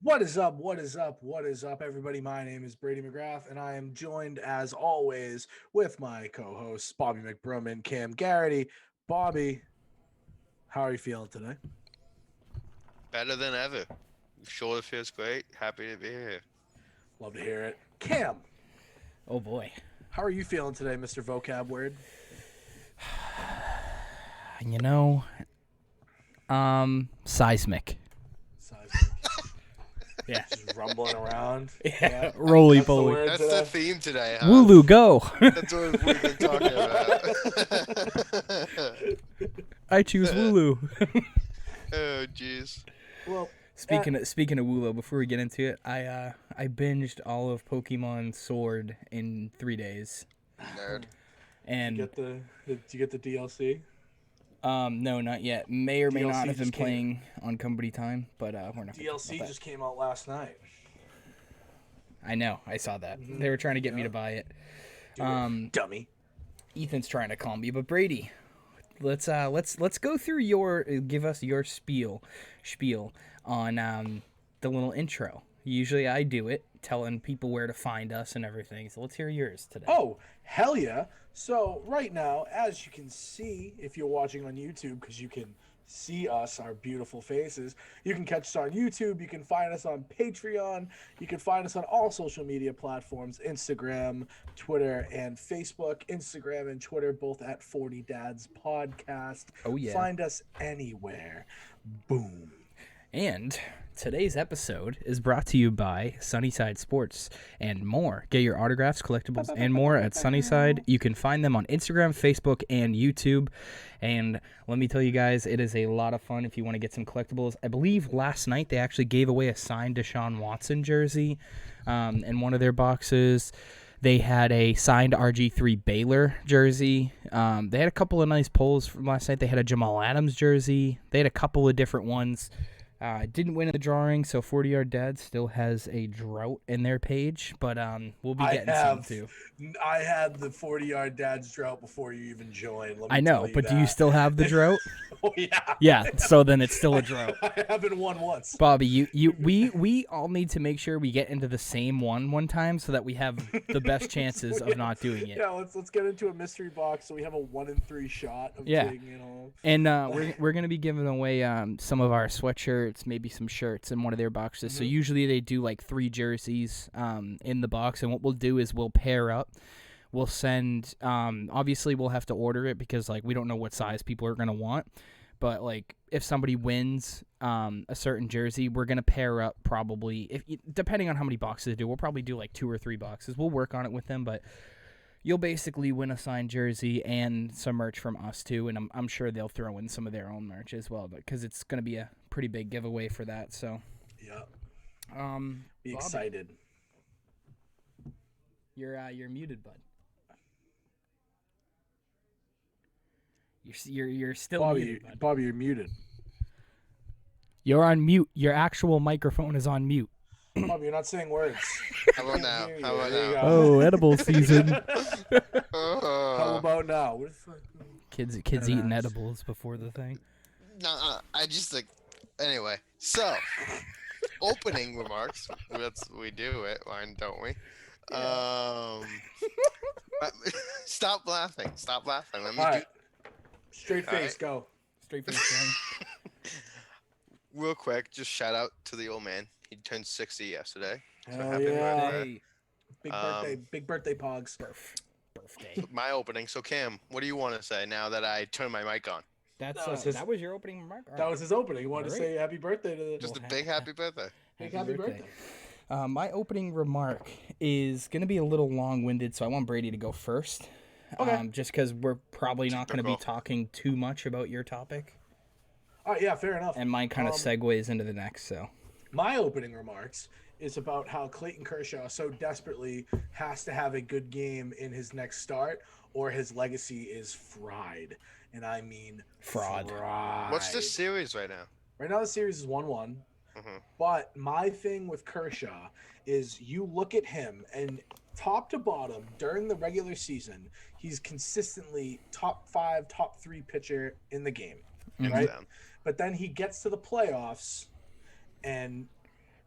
What is up? What is up? What is up, everybody? My name is Brady McGrath, and I am joined, as always, with my co-hosts Bobby McBroom and Cam Garrity. Bobby, how are you feeling today? Better than ever. Shoulder feels great. Happy to be here. Love to hear it. Cam, Oh boy. how are you feeling today, Mr. Vocab Word? You know, seismic. Seismic. Yeah. Just rumbling around. Yeah. Roly That's the poly. word That's the today. theme today, huh? Wooloo, go. That's what we've been talking about. I choose Wooloo. Oh, jeez. Well, Speaking of Wooloo, before we get into it, I binged all of Pokemon Sword in 3 days. Nerd. And did you get the DLC? no, not yet. May or may DLC not have been just came. playing on company time, but we're not gonna talk DLC about that. just came out last night. I know, I saw that. They were trying to get me to buy it. Dummy. Ethan's trying to call me, but Brady, let's go through give us your spiel on the little intro. Usually I do it, telling people where to find us and everything. So let's hear yours today. Oh, hell yeah. So right now, as you can see, if you're watching on YouTube, because you can see us, our beautiful faces, you can catch us on YouTube. You can find us on Patreon. You can find us on all social media platforms, Instagram, Twitter, and Facebook. Instagram and Twitter, both at 40 Dads Podcast. Oh, yeah. Find us anywhere. Boom. And today's episode is brought to you by Sunnyside Sports and more. Get your autographs, collectibles, and more at Sunnyside. You can find them on Instagram, Facebook, and YouTube. And let me tell you guys, it is a lot of fun if you want to get some collectibles. I believe last night they actually gave away a signed Deshaun Watson jersey in one of their boxes. They had a signed RG3 Baylor jersey. They had a couple of nice pulls from last night. They had a Jamal Adams jersey. They had a couple of different ones. Didn't win the drawing, so 40-Yard Dad still has a drought in their page, but we'll be getting some too. I had the 40-Yard Dad's drought before you even joined. Let me I tell know, you but that. do you still have the drought? Oh, yeah. Yeah, so then it's still a drought. I haven't won once. Bobby, we all need to make sure we get into the same one time so that we have the best chances of not doing it. Yeah, let's get into a mystery box so we have a 1 in 3 shot of getting, And we're gonna be giving away some of our sweatshirts, maybe some shirts in one of their boxes. So usually they do like 3 jerseys in the box, and what we'll do is we'll pair up. We'll send obviously we'll have to order it because like we don't know what size people are gonna want. But like if somebody wins a certain jersey, we're gonna pair up probably depending on how many boxes they do. We'll probably do like 2 or 3 boxes. We'll work on it with them, but you'll basically win a signed jersey and some merch from us too, and I'm sure they'll throw in some of their own merch as well, because it's gonna be a pretty big giveaway for that. So yeah, Bobby, be excited. You're muted, bud. You're still Bobby, muted, bud. Bobby, you're muted. You're on mute. Your actual microphone is on mute. Bobby, you're not saying words. How about now? How about There you now? go. Oh, edible season. How about now? What the fuck? Kids eating edibles before the thing. No, I just like. Anyway, so opening remarks. We do it, why don't we? Stop laughing. Stop laughing. Let me All right. do Straight All face, right. go. Straight from the thing. real quick. Just shout out to the old man. He turned 60 yesterday. So Hell happy yeah. birthday. Big birthday pogs. Birthday. My opening. So Cam, what do you want to say now that I turn my mic on? That was your opening remark. That was his opening. He wanted to All say happy birthday to the Just a big happy birthday. big happy birthday. My opening remark is going to be a little long-winded, so I want Brady to go first. Okay. Just because we're probably not going to be Typical. talking too much about your topic. All right, yeah, fair enough. And mine kind of segues into the next, so. My opening remarks is about how Clayton Kershaw so desperately has to have a good game in his next start, or his legacy is fried. And I mean Fraud. fried. What's the series right now? Right now the series is 1-1. But my thing with Kershaw is you look at him and top to bottom during the regular season, he's consistently top 5, top 3 pitcher in the game, right? Down. But then he gets to the playoffs and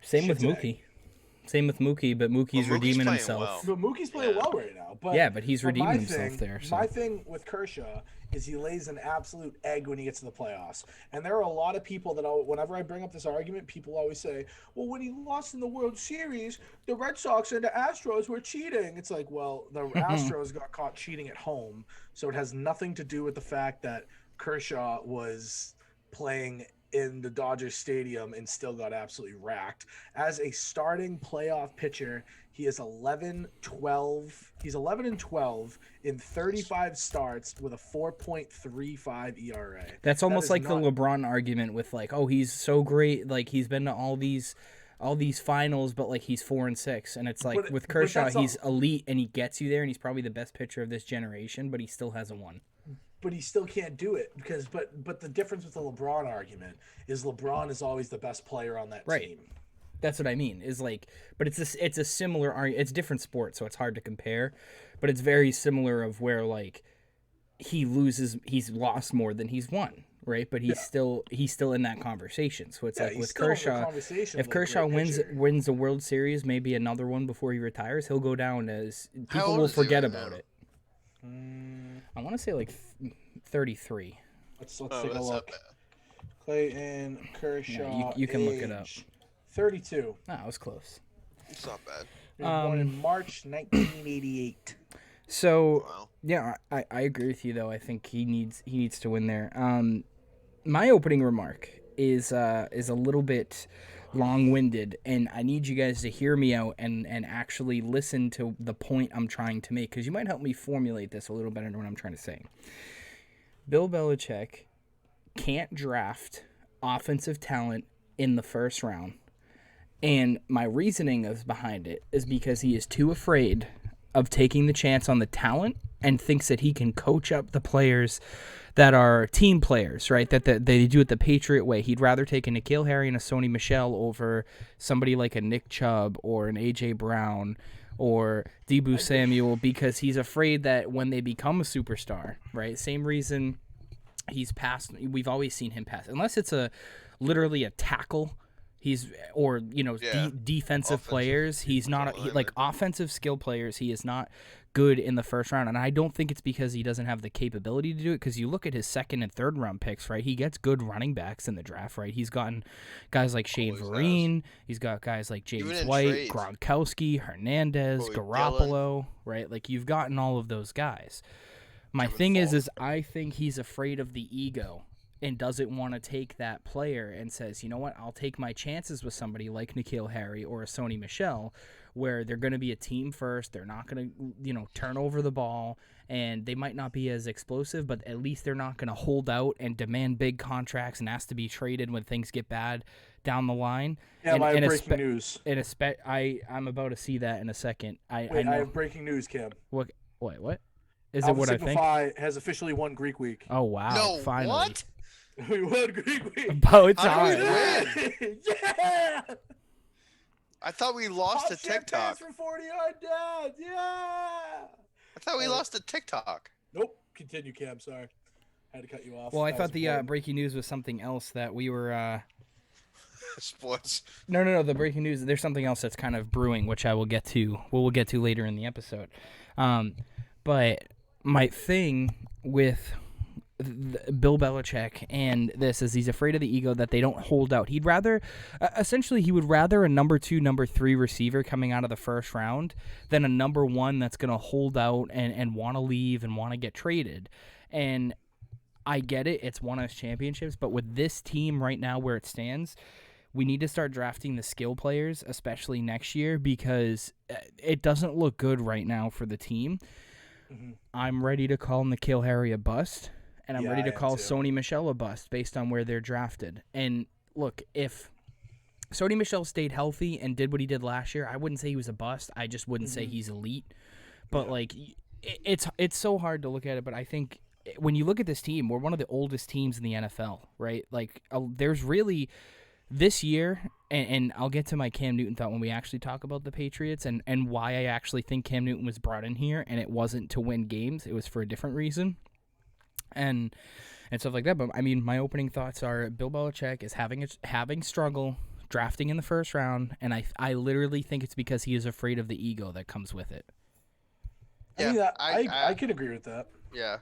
Same shit with today. Mookie. But Mookie's Mookie's redeeming playing himself. well. But Mookie's playing Yeah. well right now. But Yeah, but he's but redeeming my himself thing, there. So. My thing with Kershaw is he lays an absolute egg when he gets to the playoffs. And there are a lot of people that whenever I bring up this argument, people always say, "Well, when he lost in the World Series, the Red Sox and the Astros were cheating." It's like, well, the Astros got caught cheating at home, so it has nothing to do with the fact that Kershaw was playing in the Dodgers Stadium and still got absolutely racked. As a starting playoff pitcher, he is 11-12. He's 11-12 in 35 starts with a 4.35 ERA. That's almost like not, the LeBron argument with like, oh, he's so great, like he's been to all these finals, but like he's 4-6, and it's like with Kershaw, he's elite and he gets you there, and he's probably the best pitcher of this generation, but he still hasn't won. But he still can't do it because but the difference with the LeBron argument is LeBron is always the best player on that team. That's what I mean. Is like, but it's a similar argument. It's different sports, so it's hard to compare, but it's very similar of where like he's lost more than he's won, right? But he's still in that conversation. So it's like with Kershaw, if Kershaw wins the World Series, maybe another one before he retires, he'll go down as people will forget about it. I want to say like 33. Let's take a look. Clayton Kershaw. Yeah, you can look it up. 32. Ah, I was close. It's not bad. He was born in March 1988. So Wow. yeah, I agree with you though. I think he needs to win there. My opening remark is a little bit long-winded, and I need you guys to hear me out and actually listen to the point I'm trying to make, because you might help me formulate this a little better than what I'm trying to say. Bill Belichick can't draft offensive talent in the first round, and my reasoning behind it is because he is too afraid of taking the chance on the talent and thinks that he can coach up the players that are team players, right? That they do it the Patriot way. He'd rather take a N'Keal Harry and a Sony Michel over somebody like a Nick Chubb or an A.J. Brown or Deebo Samuel, because he's afraid that when they become a superstar, right? Same reason we've always seen him pass. Unless it's literally a tackle, defensive players. He's not like offensive skill players. He is not good in the first round, and I don't think it's because he doesn't have the capability to do it. Because you look at his second and third round picks, right? He gets good running backs in the draft, right? He's gotten guys like Shane Vereen. He's got guys like James White, Gronkowski, Hernandez, Garoppolo, right? Like you've gotten all of those guys. My thing is I think he's afraid of the ego and doesn't want to take that player and says, you know what, I'll take my chances with somebody like N'Keal Harry or a Sony Michel, where they're going to be a team first. They're not going to, turn over the ball, and they might not be as explosive, but at least they're not going to hold out and demand big contracts and ask to be traded when things get bad down the line. Yeah, I have breaking news. I'm about to see that in a second. I have breaking news, Cam. What? Is it what I think? Has officially won Greek Week. Oh, wow. No, finally. what? We won Greek Week. About How did time. we win? Yeah! I thought we lost to TikTok. For 40-yard dads. Yeah! I thought we lost to TikTok. Nope. Continue, Cam. Sorry. I had to cut you off. Well, I thought the breaking news was something else that we were... Sports. No. The breaking news, there's something else that's kind of brewing, which I will get to. We'll get to later in the episode. But my thing with Bill Belichick and this is he's afraid of the ego that they don't hold out. He'd rather, essentially, he would rather a number 2, number 3 receiver coming out of the first round than a number 1 that's going to hold out and want to leave and want to get traded. And I get it. It's won us championships. But with this team right now where it stands, we need to start drafting the skill players, especially next year, because it doesn't look good right now for the team. Mm-hmm. I'm ready to call N'Keal Harry a bust, and I'm ready to call Sony Michel a bust based on where they're drafted. And look, if Sony Michel stayed healthy and did what he did last year, I wouldn't say he was a bust. I just wouldn't say he's elite. But like, it's so hard to look at it. But I think when you look at this team, we're one of the oldest teams in the NFL, right? Like, there's really this year, and I'll get to my Cam Newton thought when we actually talk about the Patriots and why I actually think Cam Newton was brought in here, and it wasn't to win games. It was for a different reason. And stuff like that. But I mean, my opening thoughts are Bill Belichick is having struggle drafting in the first round, and I literally think it's because he is afraid of the ego that comes with it. Yeah, I can agree with that. Yeah.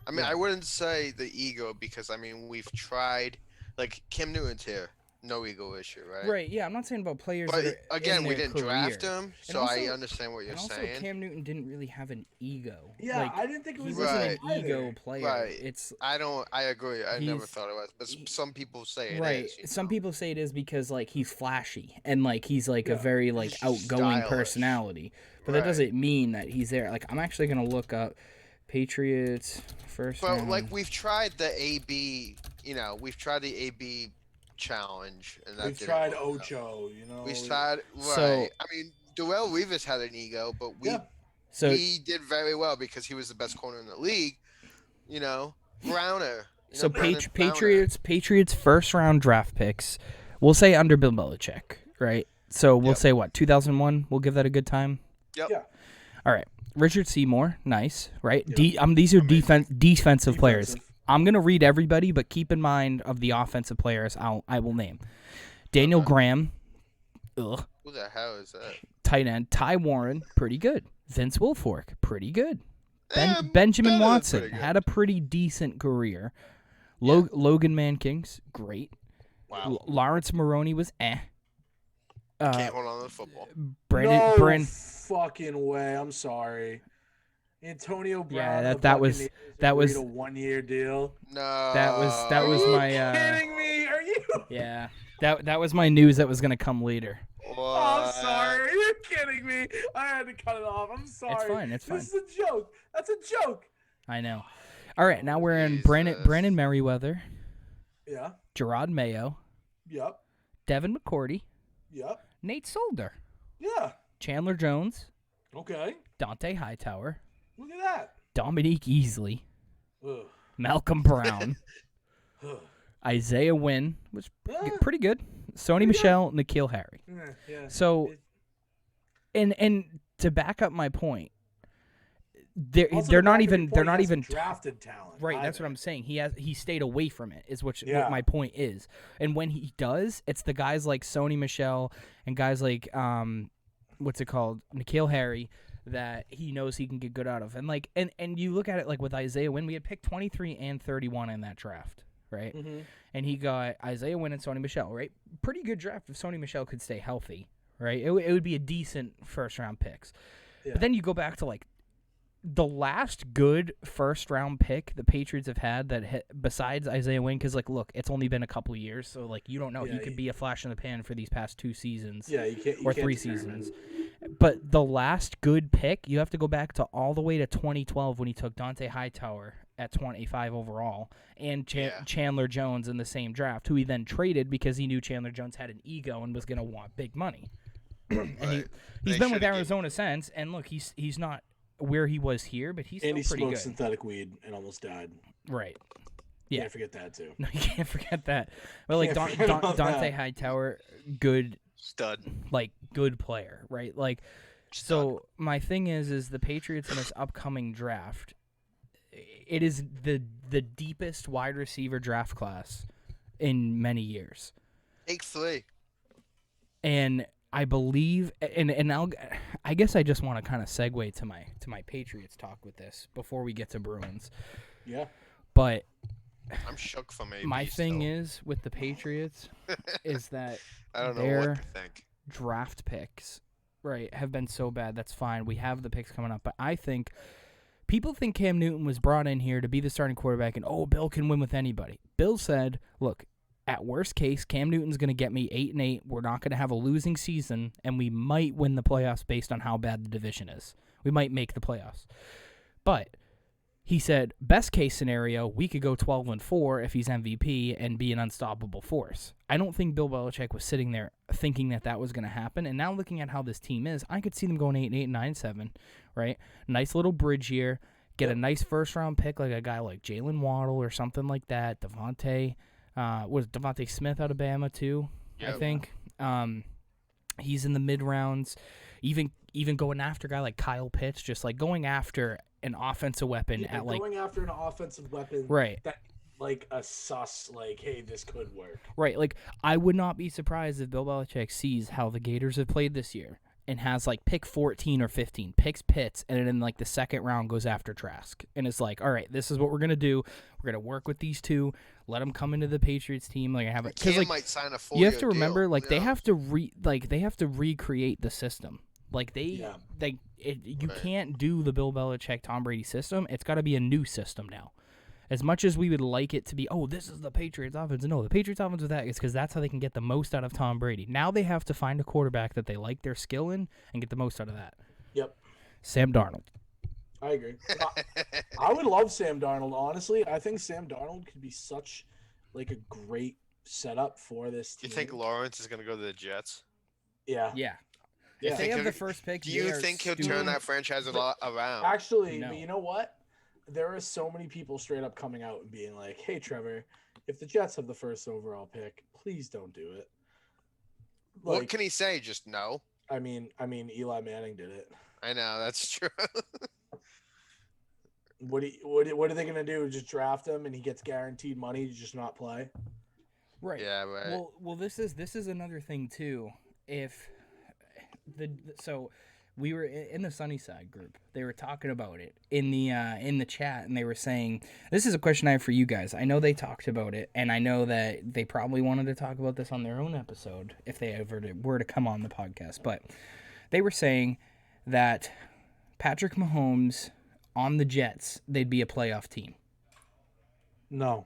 I mean, Yeah. I wouldn't say the ego because, I mean, we've tried. Like, Kim Newton's here. No ego issue, right? Right, yeah, I'm not saying about players But, that are again, in we their didn't draft career. him, And so also- I understand what you're And also, saying. Cam Newton didn't really have an ego. Yeah, Like, I didn't think it he was wasn't Right. an ego player. Right. It's I agree. I never He's- thought it was. But some people say it right. is. you Some know? people say it is because like he's flashy and like he's like a Yeah. very like He's outgoing stylish. personality. But that Right. doesn't mean that he's there. Like I'm actually gonna look up Patriots first But, round. like, we've tried the AB, we've tried the AB challenge. And that We've didn't tried work out. Ocho, We tried, right. So- I mean, Darrelle Revis had an ego, but Yeah. so we did very well because he was the best corner in the league. Browner. so Browner. Patriots first round draft picks. We'll say under Bill Belichick, right? So we'll Yep. say what 2001. We'll give that a good time. Yep. Yeah. All right, Richard Seymour, nice, right? Yeah. These are Amazing. defensive players. Defensive. I'm gonna read everybody, but keep in mind of the offensive players I will name. Daniel Okay. Graham, ugh, Who the hell is that? tight end. Ty Warren, pretty good. Vince Wilfork, pretty good. Eh, Benjamin better than Watson pretty good. had a pretty decent career. Yeah. Logan Mankins, great. Wow. Lawrence Maroney was Can't hold on to the football. Brandon fucking way. I'm sorry. Antonio Brown. Yeah, the that was- Buccaneers that was- agreed a 1-year deal. No. that was Are you my kidding me? Are you? yeah. That was my news that was gonna come later. Oh, I'm sorry. Are you kidding me? I had to cut it off. I'm sorry. It's fine. This is a joke. That's a joke. I know. All right, now we're in Brandon Jesus. Merriweather, Yeah. Gerard Mayo, Yep. Devin McCourty, Yep. Nate Solder, Yeah. Chandler Jones, Okay. Dante Hightower, Look at that. Dominique Easley, Ugh. Malcolm Brown, Ugh. Isaiah Wynn, was Ah, pretty good, Sony Pretty good. Michel, N'Keal Harry. yeah. So, and to back up my point, they're Also, they're to not back up your even point, they're he not hasn't even drafted talent. right. That's either. what I'm saying. He stayed away from it. Is what Yeah. my point is. And when he does, it's the guys like Sony Michel and guys like what's it called, N'Keal Harry, that he knows he can get good out of. And like and you look at it like with Isaiah Wynn, we had picked 23 and 31 in that draft, right? Mhm. And he got Isaiah Wynn and Sony Michel, right? Pretty good draft if Sony Michel could stay healthy, right? It would be a decent first round picks. Yeah. But then you go back to like the last good first round pick the Patriots have had that besides Isaiah Wynn, because like look, it's only been a couple years, so like you don't know. Yeah, You could be a flash in the pan for these past 2 seasons Yeah, you can't. or 3 seasons. But the last good pick, you have to go back to all the way to 2012 when he took Dante Hightower at 25 overall and Yeah. Chandler Jones in the same draft, who he then traded because he knew Chandler Jones had an ego and was going to want big money. And Right. he's They been with should've Arizona since, and look, he's not where he was here, but he's And he still pretty smoked good. synthetic weed and almost died. Right. Yeah. Can't forget that too. No, you can't forget that. But like Can't forget about Dante that. Hightower, good Stud. good player, right? Like, so my thing is the Patriots in this upcoming draft, it is the deepest wide receiver draft class in many years, Take 3. and I believe, and I guess I just want to kind of segue to my Patriots talk with this before we get to Bruins, Yeah. but I'm shook from AB. my thing still. is with the Patriots is that I don't know they're- what to think. draft picks, right, have been so bad. That's fine. We have the picks coming up. But I think people think Cam Newton was brought in here to be the starting quarterback and, oh, Bill can win with anybody. Bill said, look, at worst case, Cam Newton's going to get me 8-8. We're not going to have a losing season, and we might win the playoffs based on how bad the division is. We might make the playoffs. But he said, best case scenario, we could go 12-4 if he's MVP and be an unstoppable force. I don't think Bill Belichick was sitting there thinking that was going to happen. And now looking at how this team is, I could see them going 8-8, 9-7, right? Nice little bridge year. Get a nice first-round pick like a guy like Jalen Waddle or something like that. Devontae, was Devontae Smith out of Bama too, I Yep. think. He's in the mid-rounds. Even going after a guy like Kyle Pitts, just like going after an offensive weapon Yeah, at like going after an offensive weapon right. that like a sus, like, hey, this could work. Right. Like, I would not be surprised if Bill Belichick sees how the Gators have played this year and has, like, pick 14 or 15, picks Pitts, and then in, like, the second round goes after Trask. And it's like, all right, this is what we're going to do. We're going to work with these two. Let them come into the Patriots team. Like, I have it. Because, Cam like, might sign a you have to 4-year remember, deal, like, you they know? have to recreate the system. Like, you Right. can't do the Bill Belichick, Tom Brady system. It's got to be a new system now. As much as we would like it to be, oh, this is the Patriots offense. No, the Patriots offense with that is because that's how they can get the most out of Tom Brady. Now they have to find a quarterback that they like their skill in and get the most out of that. Yep, Sam Darnold. I agree. I would love Sam Darnold, honestly. I think Sam Darnold could be such, like, a great setup for this Do team. you think Lawrence is going to go to the Jets? Yeah. Yeah. Yeah. If they think have he'll- the first pick, Do you they are think he'll stupid. turn that franchise around? Actually, No. but you know what? There are so many people straight up coming out and being like, hey, Trevor, if the Jets have the first overall pick, please don't do it. Like, What can he say? Just no? I mean, Eli Manning did it. I know, that's true. What are they gonna do? Just draft him and he gets guaranteed money to just not play? Right. Yeah, right. Well, this is another thing too. If so, we were in the Sunnyside group. They were talking about it in the chat, and they were saying, "This is a question I have for you guys. I know they talked about it, and I know that they probably wanted to talk about this on their own episode if they ever were to come on the podcast. But they were saying that Patrick Mahomes on the Jets, they'd be a playoff team. No.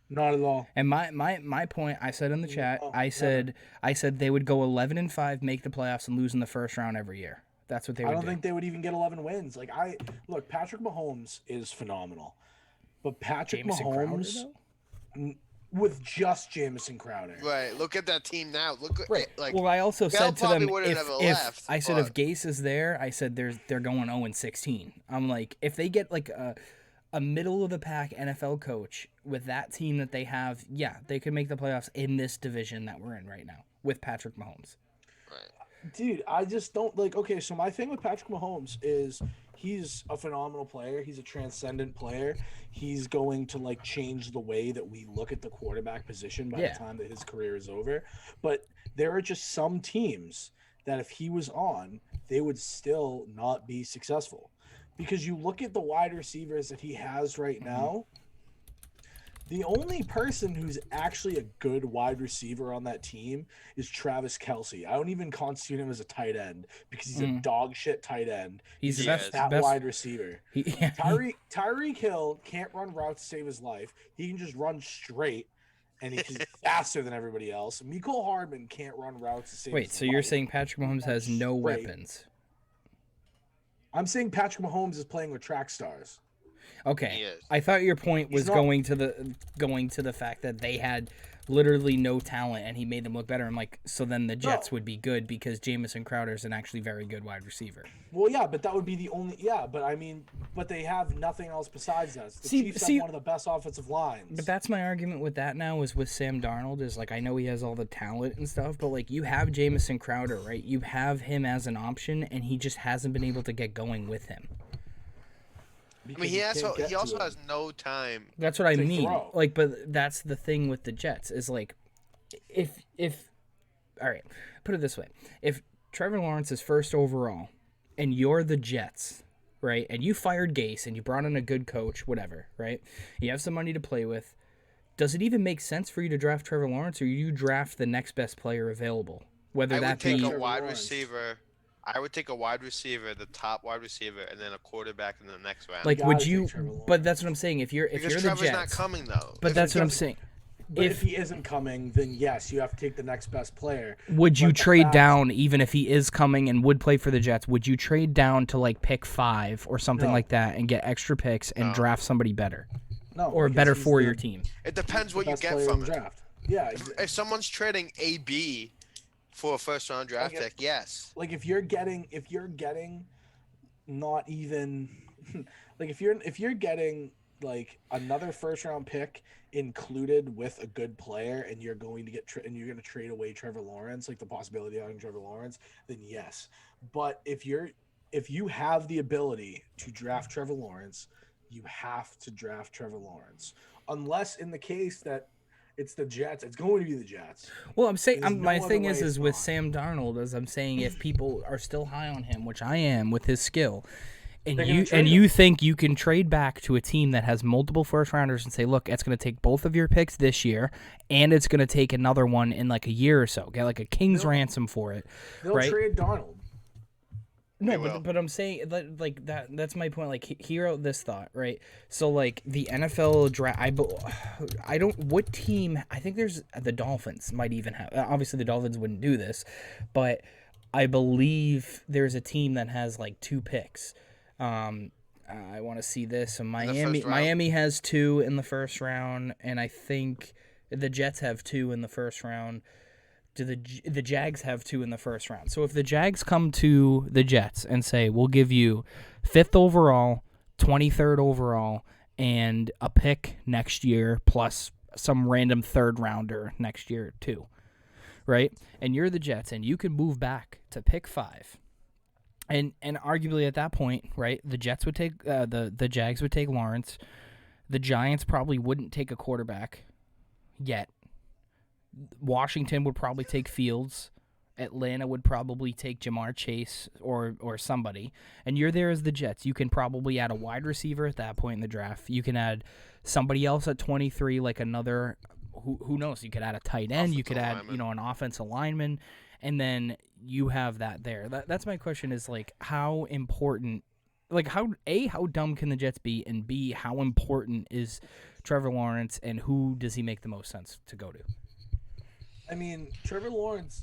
Not at all. And my point, I said in the chat, No, I said they would go 11-5, make the playoffs, and lose in the first round every year. That's what they would I don't do. think they would even get 11 wins. Like, look, Patrick Mahomes is phenomenal, but Patrick Jamison Mahomes Crowder, though? with just Jamison Crowder. Right. Look at that team now. Look at Right. like Well, I also Bell said to probably them, wouldn't if have left, I said but- if Gase is there, I said they're going 0-16. I'm like, if they get like a middle of the pack NFL coach with that team that they have, yeah, they could make the playoffs in this division that we're in right now with Patrick Mahomes. right. Dude, I just don't like. Okay, so my thing with Patrick Mahomes is he's a phenomenal player. He's a transcendent player. He's going to like change the way that we look at the quarterback position by Yeah. the time that his career is over. But there are just some teams that if he was on, they would still not be successful. Because you look at the wide receivers that he has right now, the only person who's actually a good wide receiver on that team is Travis Kelce. I don't even constitute him as a tight end because he's a dog shit tight end. He's the Yeah, best, That best wide receiver. yeah, Tyreek Hill can't run routes to save his life. He can just run straight, and he's faster than everybody else. Mecole Hardman can't run routes to save Wait, his so life. you're saying Patrick Mahomes has no Straight. weapons? I'm saying Patrick Mahomes is playing with track stars. Okay. He is. I thought your point was He's not- going to the fact that they had literally no talent and he made them look better. I'm like, so then the Jets No. would be good because Jamison Crowder is an actually very good wide receiver. Well, yeah, but that would be the only. Yeah, but I mean, but they have nothing else besides that. The Chiefs see- have one of the best offensive lines. But that's my argument with that now is with Sam Darnold is like I know he has all the talent and stuff, but like you have Jamison Crowder, right? You have him as an option and he just hasn't been able to get going with him. I Because mean, you can't get he to also him. has no time. That's what I To mean. throw. Like, but that's the thing with the Jets is like, if all right, put it this way: if Trevor Lawrence is first overall, and you're the Jets, right, and you fired Gase and you brought in a good coach, whatever, right? You have some money to play with. Does it even make sense for you to draft Trevor Lawrence, or you draft the next best player available? Whether I would that take be a Trevor wide Lawrence. receiver. I would take a wide receiver, the top wide receiver, and then a quarterback in the next round. like, gotta would take you? Trevor Lawrence. But that's what I'm saying. If you're because the Trevor's Jets, not coming though. but If that's it what I'm doesn't- saying. But if he isn't coming, then yes, you have to take the next best player. Would you But the trade fact- down even if he is coming and would play for the Jets? Would you trade down to like pick 5 or something No. like that and get extra picks and No. draft somebody better No, or because better he's for the- your team? It depends the what you best get player from in it. the draft. Yeah, If someone's trading AB for a first round draft Like, pick, yes. like if you're getting not even like if you're getting like another first round pick included with a good player and you're going to get and you're going to trade away Trevor Lawrence, like the possibility of having Trevor Lawrence, then yes. But if you have the ability to draft Trevor Lawrence, you have to draft Trevor Lawrence. Unless in the case that it's the Jets, it's going to be the Jets. Well, I'm saying There's my no other thing way is it's with not. Sam Darnold, as I'm saying, if people are still high on him, which I am with his skill, and They're gonna you trade him. think you can trade back to a team that has multiple first rounders and say, look, it's going to take both of your picks this year, and it's going to take another one in like a year or so. Get like a king's They'll- ransom for it, They'll right? trade Darnold. No, They will. but I'm saying like that's my point. Like hear out this thought, right? So like the NFL draft, I don't. What team? I think there's the Dolphins might even have. Obviously, the Dolphins wouldn't do this, but I believe there's a team that has like 2 picks. I want to see this. So first round? Miami has 2 in the first round, and I think the Jets have 2 in the first round. Do the Jags have 2 in the first round? So if the Jags come to the Jets and say, we'll give you 5th overall, 23rd overall, and a pick next year, plus some random 3rd rounder next year too, right? And you're the Jets, and you can move back to pick 5. And arguably at that point, right, the Jets would take the Jags would take Lawrence. The Giants probably wouldn't take a quarterback yet. Washington would probably take Fields. Atlanta would probably take Jamar Chase or somebody. And you're there as the Jets. You can probably add a wide receiver at that point in the draft. You can add somebody else at 23, like another, who knows? You could add a tight end. You could add, an offensive lineman. And then you have that there. That's my question is, like, how important, like, how dumb can the Jets be? And B, how important is Trevor Lawrence? And who does he make the most sense to go to? I mean, Trevor Lawrence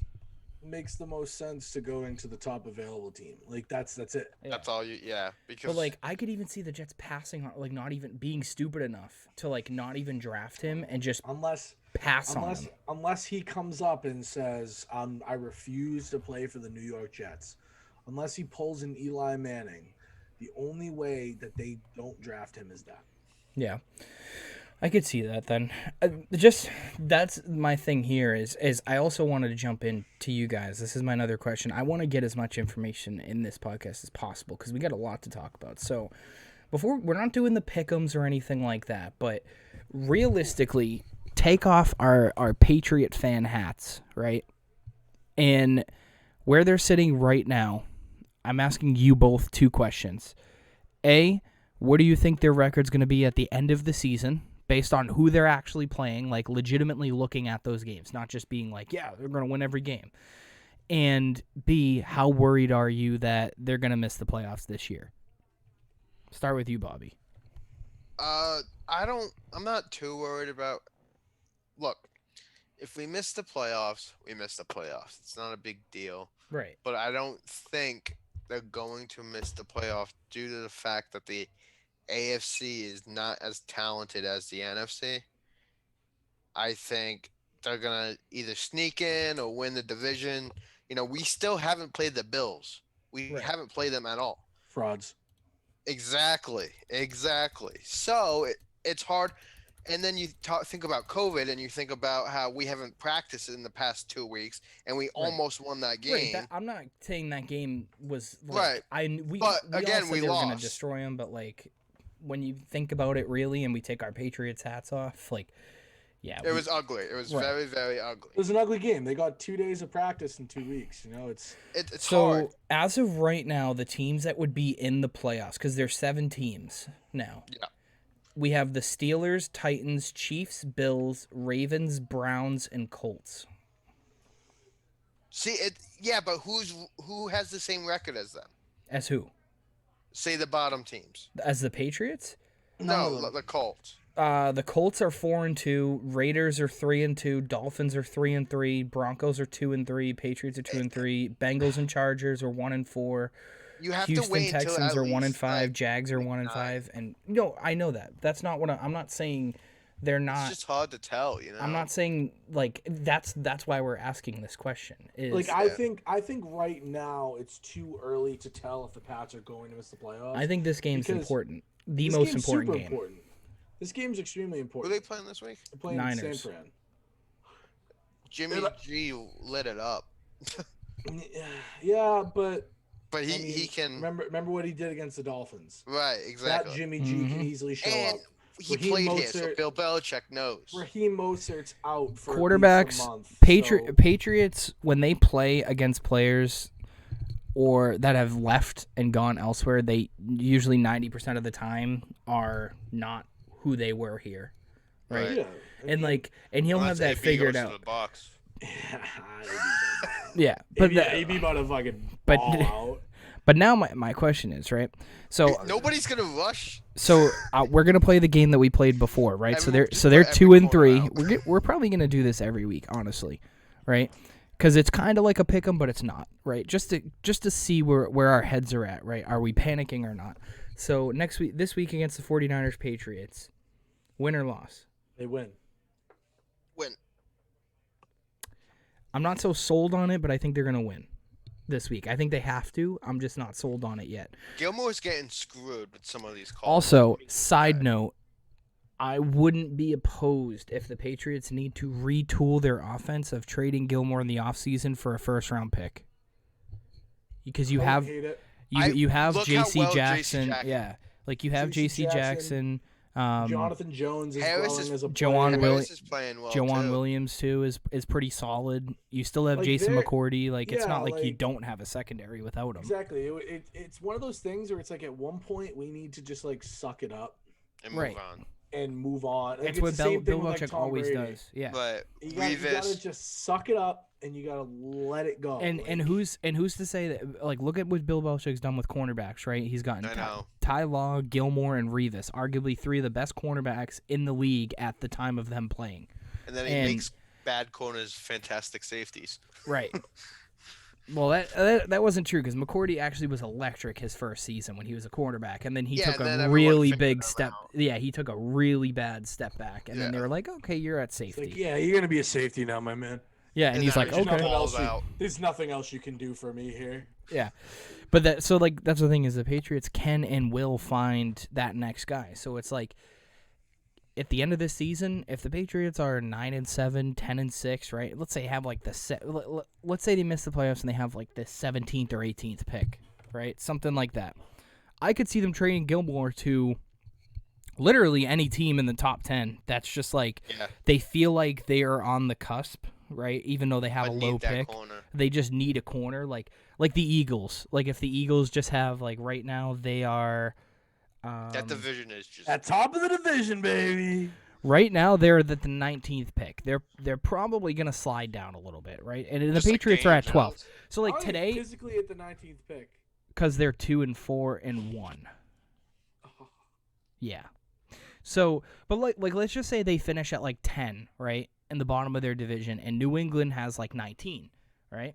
makes the most sense to going to the top available team. Like that's it. That's all you. Yeah, because But like, I could even see the Jets passing on, like, not even being stupid enough to like not even draft him and just pass on him. Unless he comes up and says, I refuse to play for the New York Jets. Unless he pulls an Eli Manning, the only way that they don't draft him is that. Yeah. I could see that then. Just that's my thing here is I also wanted to jump in to you guys. This is my other question. I want to get as much information in this podcast as possible because we got a lot to talk about. So before we're not doing the pick'ems or anything like that, but realistically, take off our Patriot fan hats, right? And where they're sitting right now, I'm asking you both 2 questions. A, what do you think their record's going to be at the end of the season? Based on who they're actually playing, like legitimately looking at those games, not just being like, yeah, they're going to win every game. And B, how worried are you that they're going to miss the playoffs this year? Start with you, Bobby. I'm not too worried about. Look, if we miss the playoffs, we miss the playoffs. It's not a big deal. Right. But I don't think they're going to miss the playoffs due to the fact that the AFC is not as talented as the NFC. I think they're going to either sneak in or win the division. We still haven't played the Bills. We haven't played them at all. Frauds. Exactly. So it's hard. And then you think about COVID and you think about how we haven't practiced in the past 2 weeks and we almost won that game. Right. I'm not saying that game was right. We but all again, said we they were lost. going to destroy them, but like when you think about it really and we take our Patriots hats off, like, yeah. It was ugly. It was very, very ugly. It was an ugly game. They got 2 days of practice in 2 weeks. It's so hard. As of right now, the teams that would be in the playoffs, because there's 7 teams now. Yeah. We have the Steelers, Titans, Chiefs, Bills, Ravens, Browns, and Colts. See it, yeah, but who has the same record as them? As who? Say the bottom teams. As the Patriots? No, the Colts. The Colts are 4-2, Raiders are 3-2, Dolphins are 3-3, Broncos are 2-3, Patriots are 2-3, Bengals and Chargers are 1-4. You have Houston to wait Texans until are 1-5, like, Jags are 1-5, and no, I know that. That's not what I'm not saying. They're not. It's just hard to tell, I'm not saying like that's why we're asking this question. I think right now it's too early to tell if the Pats are going to miss the playoffs. I think this game's important. The most important game. Important. This game's extremely important. Who are they playing this week? They're playing Niners. San Fran. Jimmy G lit it up. Yeah, but But he can. remember what he did against the Dolphins. Right, exactly. That Jimmy G can easily show And up. he Raheem played here, so Mostert- Bill Belichick knows. Raheem Mostert's out for Quarterbacks, at least a month. Patriots, when they play against players or that have left and gone elsewhere, they usually 90% of the time are not who they were here, right? Yeah. And he'll have that AB figured goes to out. the Bucs. Yeah, but AB about to fucking ball out. But now my question is, right? So Nobody's gonna rush. So we're gonna play the game that we played before, right? Every- So they're every 2 and corner 3. out. We're probably gonna do this every week, honestly, right? Because it's kind of like a pick 'em, but it's not, right? Just to see where our heads are at, right? Are we panicking or not? So this week against the 49ers Patriots, win or loss? They win. Win. I'm not so sold on it, but I think they're gonna win this week. I think they have to. I'm just not sold on it yet. Gilmore's getting screwed with some of these calls. Also, side note, I wouldn't be opposed if the Patriots need to retool their offense of trading Gilmore in the offseason for a first-round pick. Because you I have hate it. you have look how J.C. well Jackson. J.C. Jackson- Yeah. Like you have J.C. J.C. Jackson. Jonathan Jones is Harris growing is- as a Joanne player. Will- Harris is playing well Jawan too. Williams too is pretty solid. You still have Like, Jason they're- McCourty. Like it's yeah, not like you like- don't have a secondary without him. Exactly. It's one of those things where it's like at one point we need to just like suck it up And move Right. on. and move on. Like, It's what the same Bill thing with, like, Belichick Tom always Brady. does. Yeah. But You gotta Revis, just suck it up and you gotta let it go. And Like, who's to say that? Like, look at what Bill Belichick's done with cornerbacks, right? He's gotten I know. Ty Law, Gilmore, and Revis, arguably 3 of the best cornerbacks in the league at the time of them playing. and then he and- makes bad corners fantastic safeties. Right. Well, that wasn't true because McCourty actually was electric his first season when he was a cornerback, and then he Yeah, took and then a everyone really figured big him step. out. Yeah, he took a really bad step back, and then they Yeah. were like, "Okay, you're at it's safety." like, yeah, you're gonna be a safety now, my man. Yeah, and And he's then like, there's "Okay." nothing balls else you- out. There's nothing else you can do for me here. Yeah, but that's the thing is the Patriots can and will find that next guy. So it's like at the end of this season, if the Patriots are 9-7, 10-6, right? Let's say have like let's say they miss the playoffs and they have like the 17th or 18th pick, right? Something like that. I could see them trading Gilmore to literally any team in the top 10. That's just like Yeah. they feel like they are on the cusp, right? Even though they have But a need low that pick. corner. They just need a corner, like the Eagles. Like if the Eagles just have like right now they are That division is just At top of the division, baby. right now they're at the 19th pick. They're probably gonna slide down a little bit, right? And the just like Patriots are at Daniel 12. Jones. So like How are they today, physically at the 19th pick. because they're 2-4-1. Yeah. So, but like let's just say they finish at like 10, right, in the bottom of their division, and New England has like 19, right?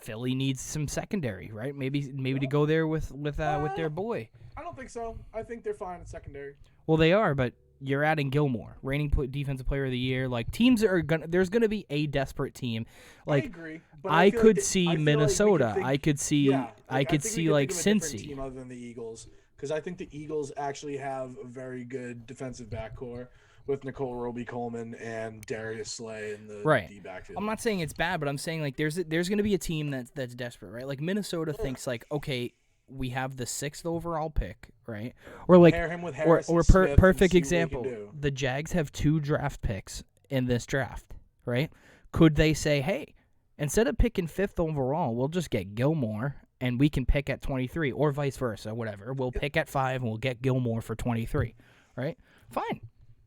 Philly needs some secondary, right? Maybe to go there with their boy. I don't think so. I think they're fine at secondary. Well, they are, but you're adding Gilmore, reigning defensive player of the year. Like teams are gonna, there's gonna be a desperate team. Like I agree. But I feel could like see I feel Minnesota. Like we could I could see yeah, I could think we see could like think of a different Cincy. team other than the Eagles, because I think the Eagles actually have a very good defensive backcourt with Nicole Roby-Coleman and Darius Slay in the Right. D backfield. I'm not saying it's bad, but I'm saying like there's going to be a team that's desperate, right? Like Minnesota thinks like, okay, we have the 6th overall pick, right? Or like Pair him with or Harrison Smith and perfect see what they can example. do. The Jags have 2 draft picks in this draft, right? Could they say, "Hey, instead of picking 5th overall, we'll just get Gilmore and we can pick at 23 or vice versa, whatever. We'll pick at 5 and we'll get Gilmore for 23." Right? Fine.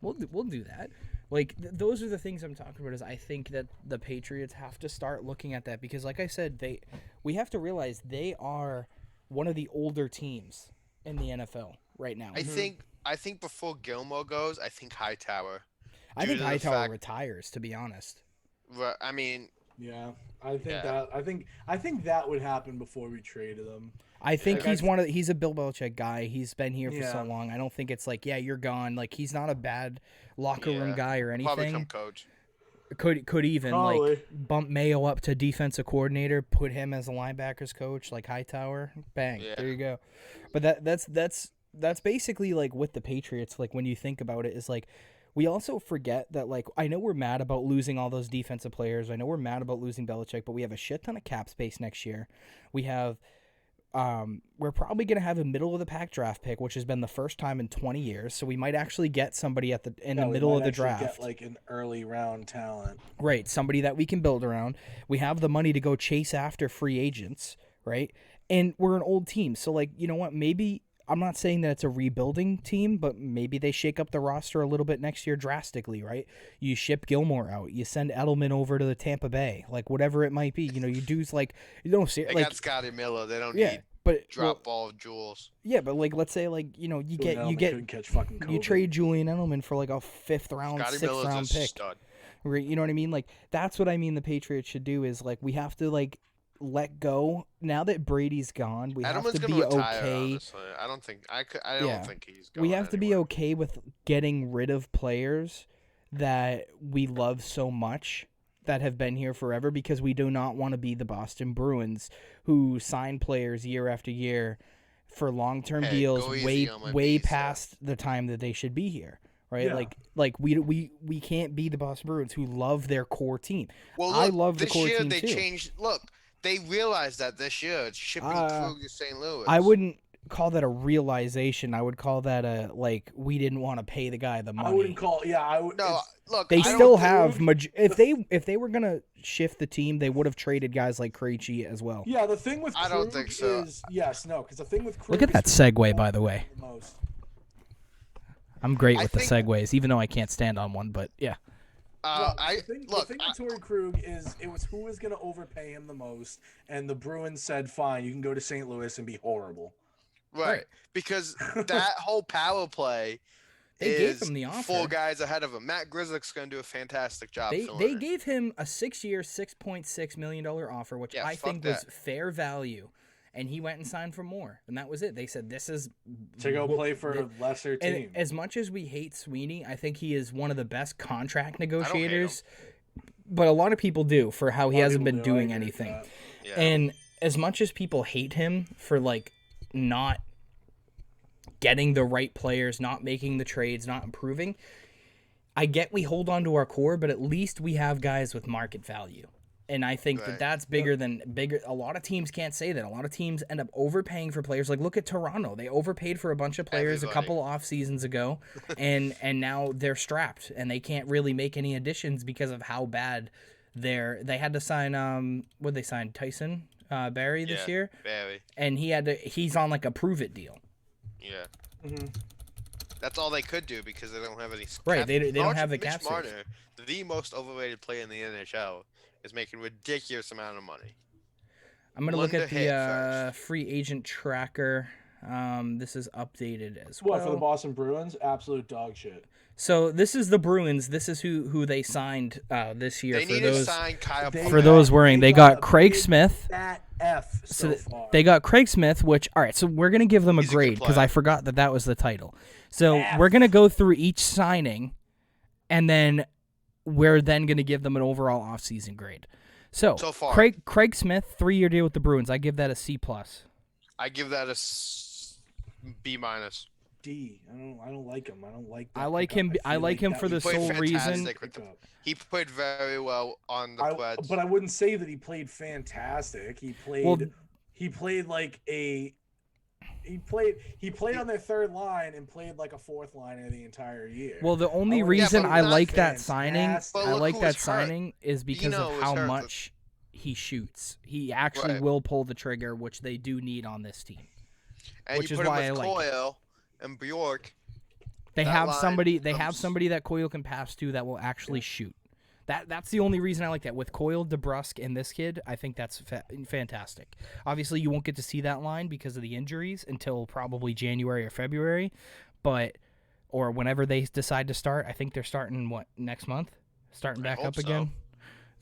We'll do that. Like those are the things I'm talking about. Is I think that the Patriots have to start looking at that because, like I said, we have to realize they are one of the older teams in the NFL right now. I think before Gilmore goes, I think Hightower. I due think to the Hightower fact- retires. To be honest, I mean, Yeah, I think Yeah. that I think that would happen before we traded them. I think Like, he's a Bill Belichick guy. He's been here for so Yeah. long. I don't think it's like, yeah, you're gone. Like he's not a bad locker room Yeah. guy or probably anything. become coach. Could even Probably. like bump Mayo up to defensive coordinator, put him as a linebackers coach, like Hightower. Bang, Yeah. there you go. But that's basically like with the Patriots. Like when you think about it, is like we also forget that like I know we're mad about losing all those defensive players. I know we're mad about losing Belichick, but we have a shit ton of cap space next year. We have we're probably going to have a middle of the pack draft pick, which has been the first time in 20 years. So we might actually get somebody in the middle of the draft. Get like an early round talent. Right, somebody that we can build around. We have the money to go chase after free agents, right? And we're an old team. So like, you know what? Maybe I'm not saying that it's a rebuilding team, but maybe they shake up the roster a little bit next year drastically, right? You ship Gilmore out. You send Edelman over to the Tampa Bay, like whatever it might be. You know, you do like you don't see They like got Scotty Miller. They don't yeah, need but drop ball jewels. Yeah, but like let's say like you know you couldn't catch fucking COVID. you trade Julian Edelman for like a 5th round, Scotty 6th Miller's round a pick. stud. Right, you know what I mean? Like that's what I mean. The Patriots should do is like we have to like let go now that Brady's gone. We Edelman's have to gonna be retire, okay. Honestly. I don't think he's going We have to be anywhere. okay with getting rid of players that we love so much that have been here forever because we do not want to be the Boston Bruins who sign players year after year for long-term Hey, deals go way easy on my way bees, past the time that they should be here. Right, Yeah. like we can't be the Boston Bruins who love their core team. Well, look, I love the this core year team they too. changed. Look, they realized that this year it's shipping Krug to St. Louis. I wouldn't call that a realization. I would call that a like we didn't want to pay the guy the money. I wouldn't call. Yeah, I would. No, look, They I don't still think- have if they were gonna shift the team, they would have traded guys like Krejci as well. Yeah, the thing with I don't Krug think so. is because the thing with Krug Look at that is segue, by the way. the most. I'm great I with the think- segues, even though I can't stand on one. But yeah, The thing with Torrey Krug is it was who was going to overpay him the most, and the Bruins said, "Fine, you can go to St. Louis and be horrible." right, because that whole power play They gave is him the offer. 4 guys ahead of him. Matt Grzelcyk's going to do a fantastic job. they gave him a 6-year, $6.6 million offer, which Yeah, I fuck think was that. fair value. And he went and signed for more, and that was it. They said this is To go play for a lesser And team. as much as we hate Sweeney, I think he is one of the best contract hate negotiators. But a lot of people do for how he A lot of hasn't been people do, I doing agree with anything. that. Yeah. And as much as people hate him for like not getting the right players, not making the trades, not improving, I get we hold on to our core, but at least we have guys with market value. And I think Right. that's bigger. A lot of teams can't say that. A lot of teams end up overpaying for players. Like look at Toronto. They overpaid for a bunch of players Everybody. a couple off seasons ago, and now they're strapped and they can't really make any additions because of how bad they had to sign what they signed Tyson Barry this year, Barry. and he's on like a prove it deal. Yeah. Mm-hmm. That's all they could do because they don't have any. Right, they don't have the Mitch cap space. Marner, the most overrated player in the NHL, is making ridiculous amount of money. I'm gonna look One at to hit the first. free agent tracker. This is updated as well. What for the Boston Bruins? Absolute dog shit. So this is the Bruins. This is who they signed this year They for need to those sign Kyle They- for Palmer. those worrying. They got a Craig big Smith. Fat F so far. They got Craig Smith, which all right. So we're gonna give them a He's a good grade because player. I forgot that was the title. So F. we're gonna go through each signing, and then we're then gonna give them an overall offseason grade. So far. Craig Smith, 3-year deal with the Bruins. I give that a C+. I give that a B-. D. I don't like him. I don't like. That I like pickup. him. I feel like him that for the was played sole reason. fantastic with the- pickup. He played very well on the Preds. But I wouldn't say that he played fantastic. He played. Well, he played like a. He played on their third line and played like a fourth liner the entire year. Well, the only Yeah, but reason I not like that signing, fantastic. But I look like who that was hurt. signing is because Dino of was how hurt. much he shoots. He actually Right. will pull the trigger, which they do need on this team. and which you is put him why I with like it. Coyle and Bjork. They That have line somebody. They have becomes- somebody that Coyle can pass to that will actually shoot. That's the only reason I like that. With Coyle, DeBrusque, and this kid, I think that's fantastic. Obviously, you won't get to see that line because of the injuries until probably January or February, or whenever they decide to start. I think they're starting next month, starting back hope up so. again.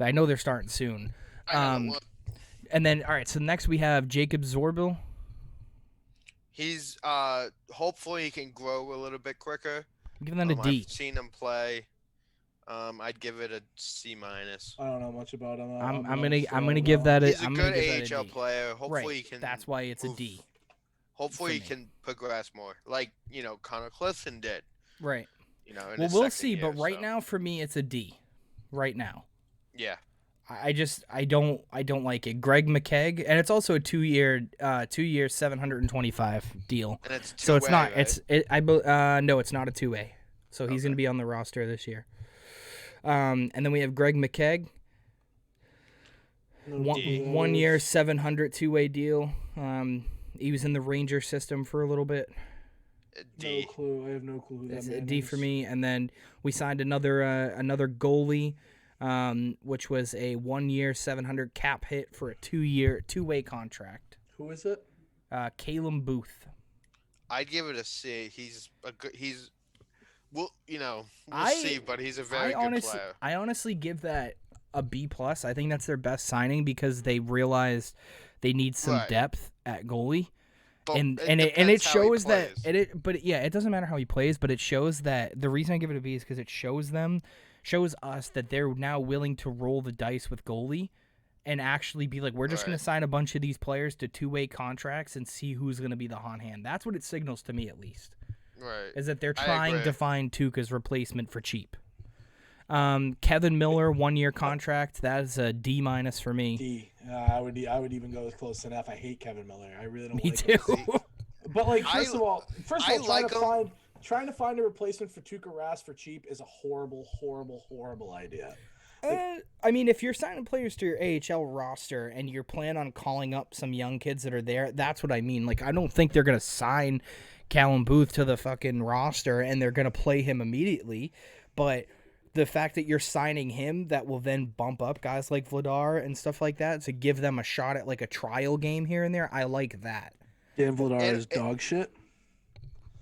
I know they're starting soon. I haven't looked. And then all right, so next we have Jacob Zorbil. He's hopefully he can grow a little bit quicker. I'm giving that a D. I've seen him play. I'd give it a C-. I don't know much about him. I'm gonna give that a. He's a I'm good gonna give that a AHL D. player. Hopefully Right. he can. That's why it's a move- D. Hopefully he me. can progress more, like Connor Clifton did. Right. In Well, his we'll second see. year, But right so. now, for me, it's a D. Right now. Yeah. I don't like it. Greg McKegg, and it's also a 2-year 725 deal. And it's So it's two-way, not right? no, it's not a 2-way. So he's going to be on the roster this year. And then we have Greg McKegg. One year 700 2-way deal. He was in the Ranger system for a little bit. D. No clue. I have no clue who that It's man a D is. for me. And then we signed another goalie, which was a 1 year 700 cap hit for a 2-way contract. Who is it? Caleb Booth. I'd give it a C. He's a good. We'll I- see, but he's a very good player. I honestly give that a B plus. I think that's their best signing because they realized they need some Right. depth at goalie. But And it it depends how he shows that plays. it doesn't matter how he plays, but it shows that the reason I give it a B is because it shows us that they're now willing to roll the dice with goalie and actually be like, we're just going Right. to sign a bunch of these players to 2-way contracts and see who's going to be the hot hand. That's what it signals to me, at least, Right. is that they're I trying agree. to find Tuca's replacement for cheap. Kevin Miller, 1-year contract. That is a D minus for me. D. I would even go as close to an F. I hate Kevin Miller. I really don't Me like too. him. But like, I like him. trying to find a replacement for Tuukka Rask for cheap is a horrible, horrible, horrible idea. I mean, if you're signing players to your AHL roster and you're planning on calling up some young kids that are there, that's what I mean. Like, I don't think they're going to sign Callum Booth to the fucking roster and they're going to play him immediately. But the fact that you're signing him, that will then bump up guys like Vladar and stuff like that to give them a shot at like a trial game here and there. I like that. Dan Vladar And- is dog shit.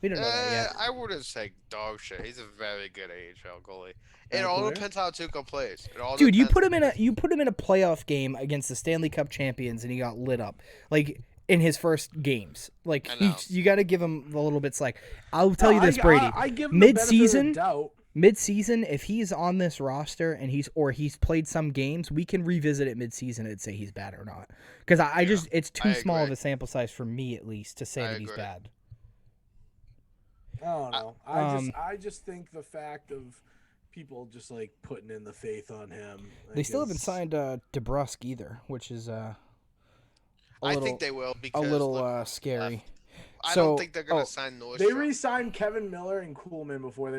We don't know that yet. I wouldn't say dog shit. He's a very good AHL goalie. It Bad all player? depends how Tuca plays. It all Dude, you depends- put him in a playoff game against the Stanley Cup champions, and he got lit up. Like in his first games, like I know. you got to give him a little bit slack. I'll tell you this, Brady. I give him the benefit of the Mid-season, doubt. mid-season, if he's on this roster and he's played some games, we can revisit it mid-season and say he's bad or not. Because I just it's too I small of agree. a sample size for me at least to say I that he's agree. bad. I don't know. I just think the fact of people just like putting in the faith on him. They still like, haven't is- signed DeBrusque either, which is a I little, think they will because a little look, scary. I So- don't think they're gonna oh, sign Nordstrom. They re-signed Kevin Miller and Kuhlman before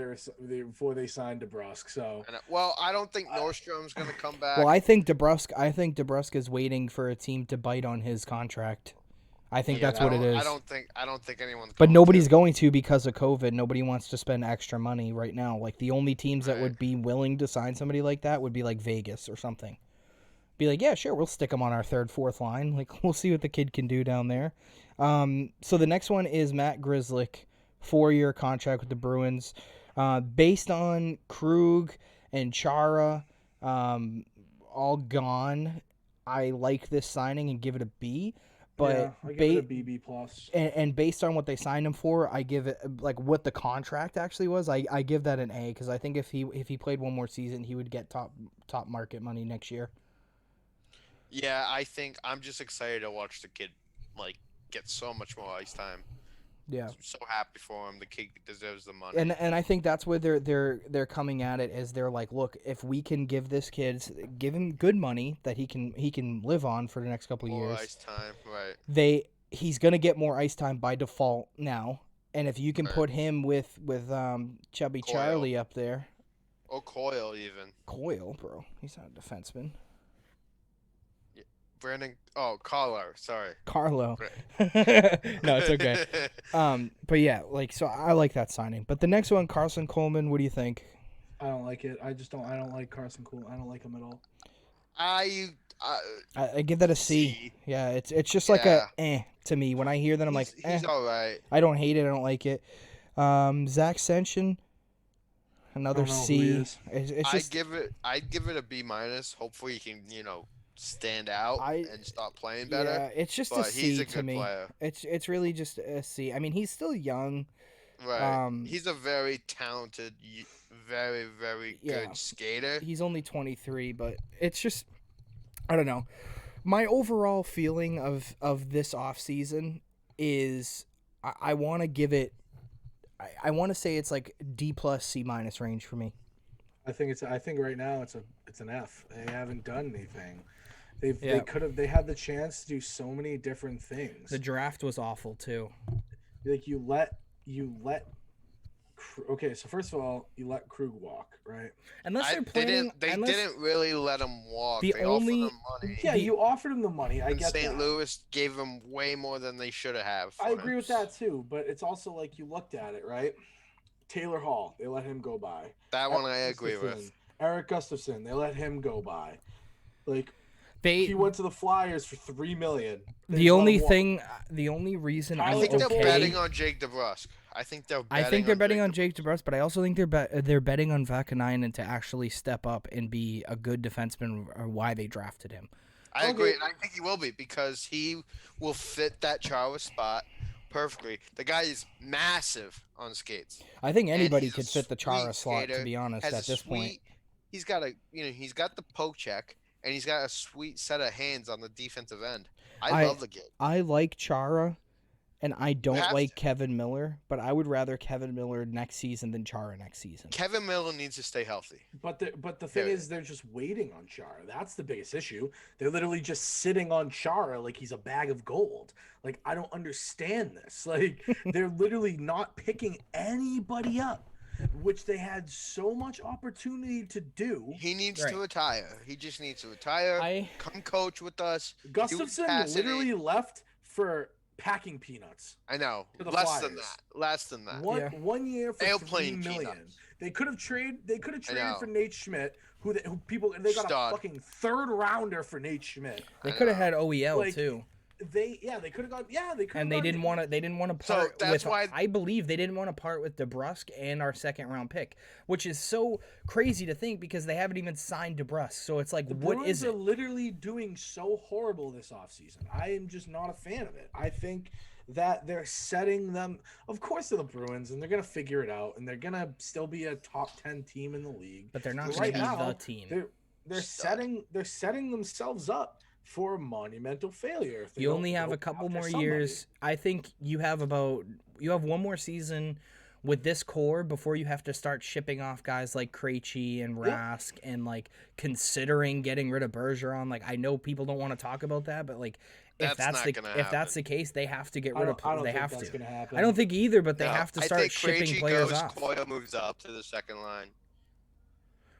they signed DeBrusque. So Well, I don't think Nordstrom's gonna come back. Well, I think DeBrusque is waiting for a team to bite on his contract. I think Yeah, that's what it is. I don't think anyone's. But going nobody's to. going to because of COVID. Nobody wants to spend extra money right now. Like the only teams that Right. would be willing to sign somebody like that would be like Vegas or something. Be like, yeah, sure, we'll stick him on our third, fourth line. Like we'll see what the kid can do down there. So the next one is Matt Grzelcyk, 4-year contract with the Bruins, based on Krug and Chara, all gone. I like this signing and give it a B. But yeah, I give it a BB plus. and based on what they signed him for, I give it like what the contract actually was. I give that an A because I think if he played one more season, he would get top market money next year. Yeah, I think I'm just excited to watch the kid like get so much more ice time. Yeah, I'm so happy for him. The kid deserves the money. and I think that's where they're coming at it is they're like, look, if we can give him good money that he can live on for the next couple of More years, ice time, right? he's gonna get more ice time by default now. And if you can Right. put him with Chubby Coyle. Charlie up there, Or Coyle even. Coyle, bro, he's not a defenseman. Carlo, sorry. Carlo. Right. No, it's okay. But yeah, like so I like that signing. But the next one, Carson Coleman, what do you think? I don't like it. I don't like Carson Cool. I don't like him at all. I I give that a C. C. Yeah, it's just like a to me. When I hear that, I'm like, he's all right. I don't hate it. I don't like it. Zach Sension, another I don't know who C. he is. It's just I'd give it a B minus. Hopefully he can stand out and start playing better. yeah, it's just a But C he's a to good me. player. It's really just a C. I mean, he's still young. Right. He's a very talented, very, very Yeah. good skater. He's only 23, but it's just I don't know. My overall feeling of this offseason is I want to give it I want to say it's like D plus C minus range for me. I think right now it's an F. They haven't done anything. They Yeah. they had the chance to do so many different things. The draft was awful too. Like okay, so first of all, you let Krug walk, right? Unless they're planning, They didn't really let him walk. The They only- offered him money. Yeah, you offered him the money. I And get St. that. Louis gave him way more than they should have. I agree with that too, but it's also like you looked at it, right? Taylor Hall, they let him go by. That one I Eric agree with. Gustafson, Eric Gustafson, they let him go by. Like they he went to the Flyers for $3 million. the only reason I I'm I think okay. they're betting on Jake DeBrusk. I think they're betting on Jake DeBrusk, but I also think they're betting on Vakanainen to actually step up and be a good defenseman, or why they drafted him. I agree, and I think he will be because he will fit that Chara spot perfectly. The guy is massive on skates. I think anybody he's a could fit the Chara sweet slot, to skater, be honest, has at a this point. sweet- He's got he's got the poke check, and he's got a sweet set of hands on the defensive end. I love the kid. I like Chara, and I don't have like to. Kevin Miller, but I would rather Kevin Miller next season than Chara next season. Kevin Miller needs to stay healthy. But the thing is, they're just waiting on Chara. That's the biggest issue. They're literally just sitting on Chara like he's a bag of gold. Like, I don't understand this. Like, they're literally not picking anybody up, which they had so much opportunity to do. He needs Right. to retire. He just needs to retire. Come coach with us. Gustafson capacity. literally left for packing peanuts. I know. To the Less than Flyers. that. Less than that. One year for Airplane $3 million. peanuts. They could have traded know. for Nate Schmidt, who people they got Stud. a fucking third rounder for Nate Schmidt. They I could have know. had OEL Like, too. They could have gone they could And they didn't want to. They didn't want to part that's with. why- I believe they didn't want to part with DeBrusk and our second round pick, which is so crazy to think because they haven't even signed DeBrusk. So it's like, The what Bruins is are it? literally doing so horrible this offseason. I am just not a fan of it. I think that they're setting them. Of course, they're the Bruins, and they're gonna figure it out, and they're gonna still be a top 10 team in the league. But they're not But going right to be now, the team. They're setting themselves up for a monumental failure. If they You don't only have go a couple after more somebody. years. I think you have one more season with this core before you have to start shipping off guys like Krejci and Rask and like considering getting rid of Bergeron. Like, I know people don't want to talk about that, but like if That's not gonna that's the case, they have to get I rid don't, of. I don't They think have that's to. gonna happen. I don't think either, but they No, have to I start think shipping Krejci players goes, off. Coyle moves up to the second line.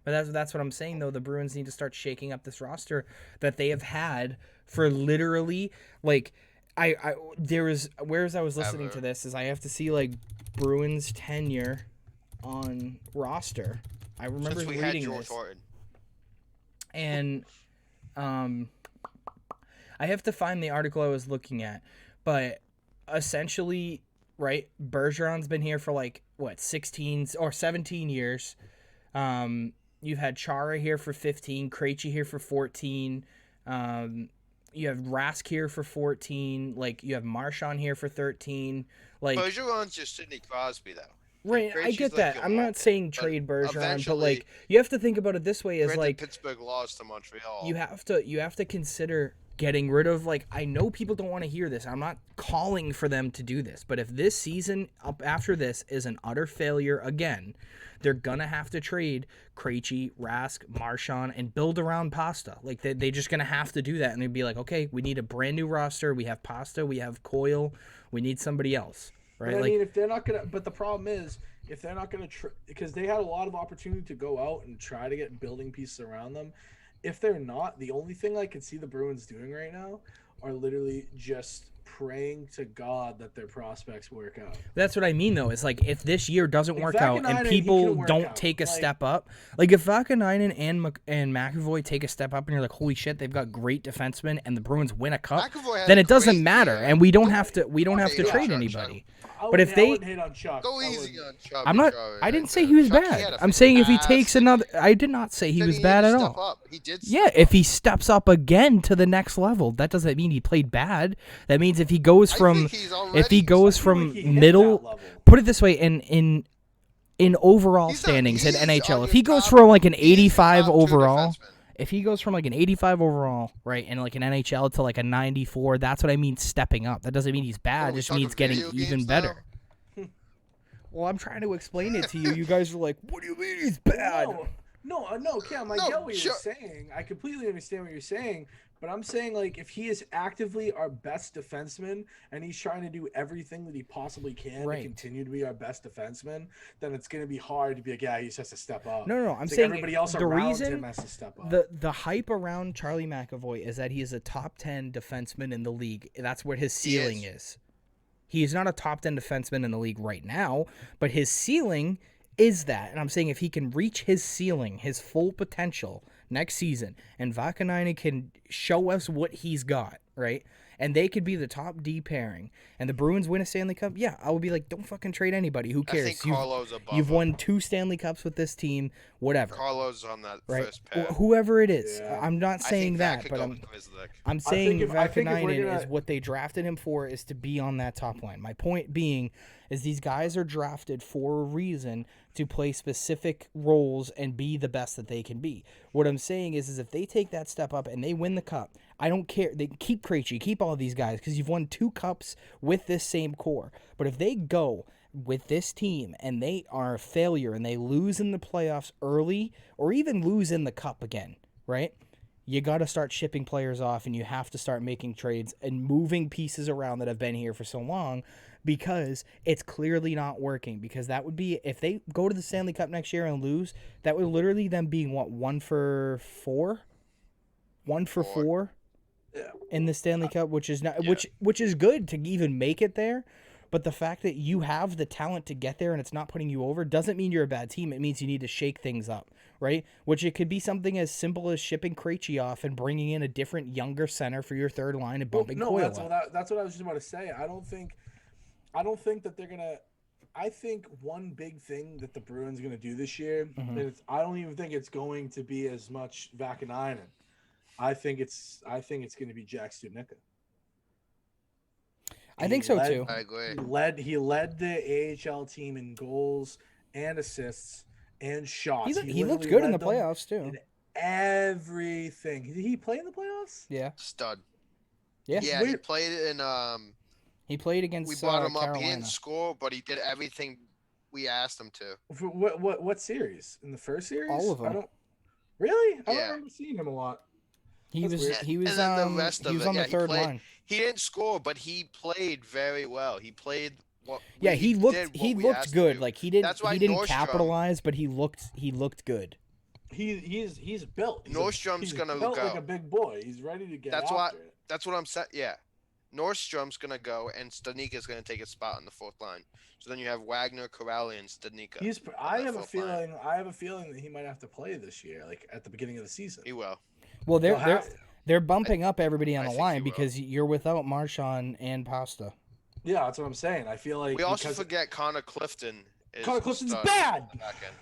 But that's what I'm saying though. The Bruins need to start shaking up this roster that they have had for literally like I whereas I was listening Ever. to this is I have to see like Bruins tenure on roster. I remember Since we had reading George this Horton. and I have to find the article I was looking at, but essentially, right, Bergeron's been here for like what 16 or 17 years. You've had Chara here for 15, Krejci here for 14. You have Rask here for 14. Like, you have Marchand here for 13. Like, Bergeron's just Sidney Crosby, though. right, I Krejci's get like that. I'm not Gillette, saying but trade Bergeron, but eventually- like, you have to think about it this way: is Granted, like Pittsburgh lost to Montreal. you have to consider getting rid of, like, I know people don't want to hear this. I'm not calling for them to do this, but if this season up after this is an utter failure again, they're gonna have to trade Krejci, Rask, Marchand, and build around Pasta. Like, they just gonna have to do that, and they'd be like, okay, we need a brand new roster. We have Pasta, we have Coyle, we need somebody else, right? But I Like, mean, if they're not gonna, but the problem is, if they're not gonna, because they had a lot of opportunity to go out and try to get building pieces around them. If they're not, the only thing I can see the Bruins doing right now are literally just praying to God that their prospects work out. that's what I mean, though. Is like, if this year doesn't Like, work out and Vakanainen, he people can work don't out. take a Like- step up, like if Vakanainen and McAvoy take a step up, and you're like, holy shit, they've got great defensemen, and the Bruins win a cup, McAvoy had then a it doesn't great matter, year. and we don't have to Yeah, trade Chuck, anybody. I But if wouldn't- they- I wouldn't hate on Chuck. Go I easy wouldn't. on Chubb. I'm not. Chubb I right didn't say there. he was Chuck, he bad. had a I'm saying if he fantastic takes another. I did not say he Then was he bad had at to all. step up. He did. Yeah, if he steps up again to the next level, that doesn't mean he played bad. That means if he goes from I think he's already- goes I feel from like he hit that middle, level. put it this way, in overall He's not- standings in he's NHL, on if your he goes top- from like an he's your 85 top two overall, defensemen. if he goes from like an 85 overall, right, and like an NHL to like a 94, that's what I mean stepping up. That doesn't mean he's bad. What, It we just talking means getting video even games better. now? Well, I'm trying to explain it to you. You guys are like, "What do you mean he's bad?" No, Cam, I No, get what sure. you're saying. I completely understand what you're saying, but I'm saying like if he is actively our best defenseman and he's trying to do everything that he possibly can Right. to continue to be our best defenseman, then it's going to be hard to be like, yeah, he just has to step up. No, I'm It's like saying everybody else the around reason him has to step up. the hype around Charlie McAvoy is that he is a top 10 defenseman in the league. That's what his ceiling is. He is not a top 10 defenseman in the league right now, but his ceiling is that. And I'm saying if he can reach his ceiling, his full potential next season, and Vakanainen can show us what he's got, right? And they could be the top D pairing, and the Bruins win a Stanley Cup, yeah, I would be like, don't fucking trade anybody. Who cares? I think Carlo's above You've him. won 2 Stanley Cups with this team, whatever. Carlo's on that Right? first pair. Whoever it is. Yeah. I'm not I saying think that, could but go I'm with Vizlik. I'm saying I think if we're Vakanainen gonna- is what they drafted him for, is to be on that top line. My point being is these guys are drafted for a reason to play specific roles and be the best that they can be. What I'm saying is if they take that step up and they win the cup, I don't care. They keep Krejci, keep all these guys because you've won 2 cups with this same core. But if they go with this team and they are a failure and they lose in the playoffs early or even lose in the cup again, right? You got to start shipping players off and you have to start making trades and moving pieces around that have been here for so long because it's clearly not working. Because that would be, if they go to the Stanley Cup next year and lose, that would literally them being what, 1 for 4? 1 for 4 Yeah. in the Stanley Cup, which is not Yeah. which is good to even make it there. But the fact that you have the talent to get there and it's not putting you over doesn't mean you're a bad team. It means you need to shake things up, right? Which it could be something as simple as shipping Krejci off and bringing in a different younger center for your third line and bumping Coyle that's up. that's what I was just about to say. I don't think that they're gonna. I think one big thing that the Bruins are gonna do this year is I don't even think it's going to be as much Vakanainen. I think it's going to be Jack Studnicka. I think so too. I agree. He led the AHL team in goals and assists and shots. He looked literally good in the led them playoffs too. in everything. Did he play in the playoffs? Yeah. Stud. Yeah. Yeah, he played in He played against we brought him up. Carolina. He didn't score, but he did everything we asked him to. For what series? In the first series? All of them. I don't really. I don't Yeah. remember seeing him a lot. He That's was weird. he was And then the rest he of was it, on the yeah, he third played- line. He didn't score, but he played very well. He played what Yeah, we he did looked what he we looked asked him good. to. Like he That's didn't why he didn't Nordstrom- capitalize, but he looked good. He's built. Nordstrom's he's gonna built go. like a big boy. He's ready to get That's after why- it. That's what I'm saying. Yeah, Nordstrom's gonna go, and Studnicka's gonna take his spot on the 4th line. So then you have Wagner, Corrali, and Studnicka. I that have a 4th line. feeling that he might have to play this year, like at the beginning of the season. He will. Well, He'll have to. they're bumping up everybody on I the think line he will. because you're without Marchand and Pasta. Yeah, that's what I'm saying. I feel like We also because forget Connor Clifton. Connor Clifton's stud bad. back end.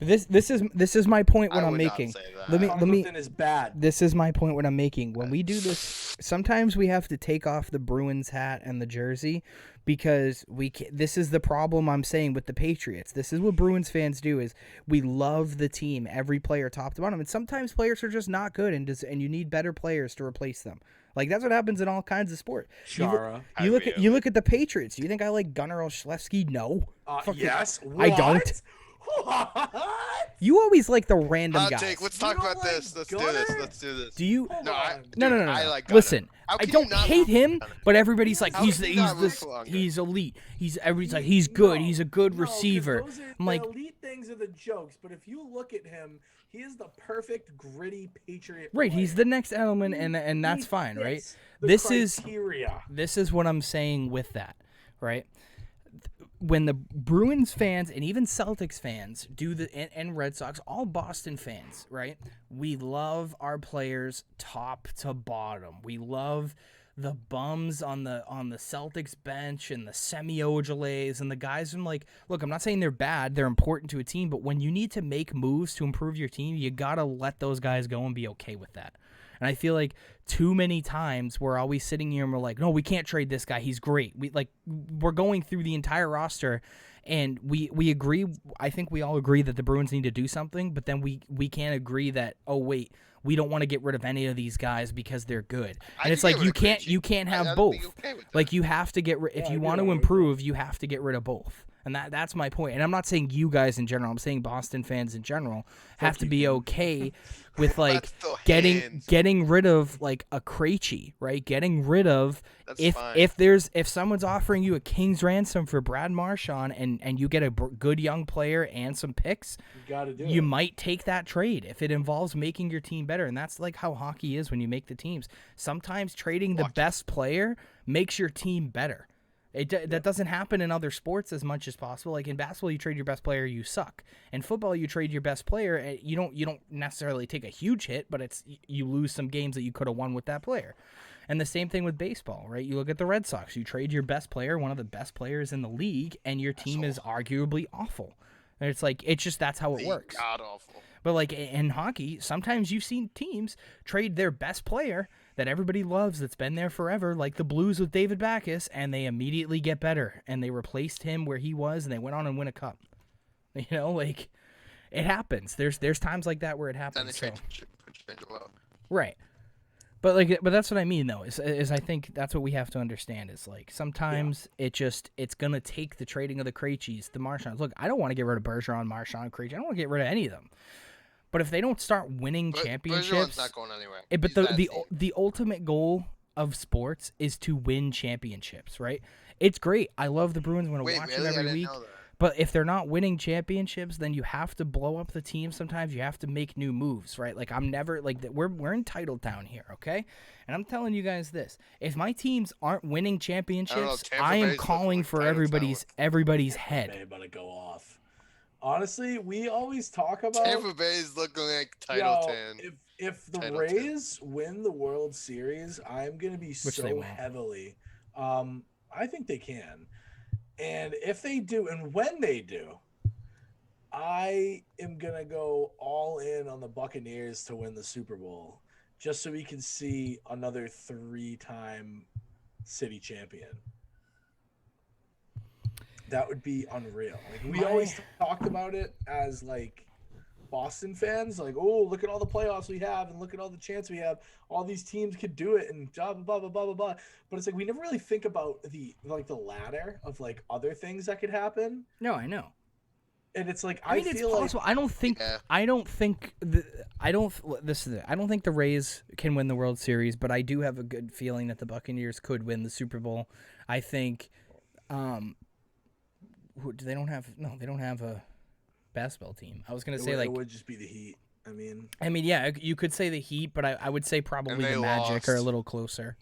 This is my point what I I'm would not making. say that. Let me Connor let me Clifton is bad. This is my point what I'm making. When we do this, sometimes we have to take off the Bruins hat and the jersey because this is the problem I'm saying with the Patriots. This is what Bruins fans do is we love the team, every player top to bottom, and sometimes players are just not good and you need better players to replace them. Like that's what happens in all kinds of sport. Chara. You look at the Patriots. Do you think I like Gunnar Olszewski? No. Fuck it. Yes. I don't. What? You always like the random Hot guys. take. Let's You talk don't about like this. Let's do Gunnar? this. Let's do this. Do you? Hold No, on. No. I like Gunnar. Listen, How I can you don't not hate root him, for Gunnar? but everybody's like How can you not root this for Gunnar? he's elite. Everybody's like he's good. No, He's a good no, 'cause receiver. those are- I'm like, the elite things are the jokes, but if you look at him, he is the perfect gritty Patriot. right, he's player. the next element, and that's He fine, right? fits the criteria. This is what I'm saying with that, right? When the Bruins fans and even Celtics fans do and Red Sox, all Boston fans, right? We love our players top to bottom. We love the bums on the Celtics bench and the Semi Ojeleyes and the guys from like, look, I'm not saying they're bad, they're important to a team, but when you need to make moves to improve your team, you gotta let those guys go and be okay with that. And I feel like too many times we're always sitting here and we're like, no, we can't trade this guy. He's great. We're going through the entire roster and we agree. I think we all agree that the Bruins need to do something, but then we can't agree that, oh, wait, we don't want to get rid of any of these guys because they're good. And it's like you can't have both. Like you have to if you want to improve, you have to get rid of both. And that's my point. And I'm not saying you guys in general. I'm saying Boston fans in general have to be okay with like getting rid of like a Krejci, right? Getting rid of if someone's offering you a king's ransom for Brad Marchand and you get a good young player and some picks, you might take that trade if it involves making your team better. And that's like how hockey is when you make the teams. Sometimes trading the best player makes your team better. That doesn't happen in other sports as much as possible. Like in basketball, you trade your best player, you suck. In football, you trade your best player, you don't necessarily take a huge hit, but you lose some games that you could have won with that player. And the same thing with baseball, right? You look at the Red Sox, you trade your best player, one of the best players in the league, and your team is arguably awful. And it's like that's how it works. God awful. But like in hockey, sometimes you've seen teams trade their best player that everybody loves, that's been there forever, like the Blues with David Backes, and they immediately get better, and they replaced him where he was, and they went on and win a cup. You know, like it happens. There's times like that where it happens. Right. But that's what I mean though. Is I think that's what we have to understand is like sometimes it's gonna take the trading of the Krejcis, the Marchands. Look, I don't want to get rid of Bergeron, Marchand, Krejci. I don't want to get rid of any of them. But if they don't start winning championships, Bergeron's not going anywhere. But the ultimate goal of sports is to win championships, right? It's great. I love the Bruins. I want to watch them every week. But if they're not winning championships, then you have to blow up the team. Sometimes you have to make new moves, right? Like I'm never like we're entitled down here, okay? And I'm telling you guys this: if my teams aren't winning championships, I am calling for everybody's head. They about to go off. Honestly, we always talk about Tampa Bay is looking like Title 10. If the Rays win the World Series, I'm gonna be so heavily. I think they can. And if they do, and when they do, I am going to go all in on the Buccaneers to win the Super Bowl, just so we can see another 3-time city champion. That would be unreal. Like we always talked about it as like Boston fans, like, oh, look at all the playoffs we have and look at all the chance we have. All these teams could do it and blah, blah, blah, blah, blah, blah. But it's like we never really think about the ladder of like other things that could happen. No, I know. And it's like I mean, it's possible. I don't think the Rays can win the World Series, but I do have a good feeling that the Buccaneers could win the Super Bowl. I think they don't have a basketball team. I was gonna say it would just be the Heat. I mean, yeah, you could say the Heat, but I would say probably the Magic are a little closer.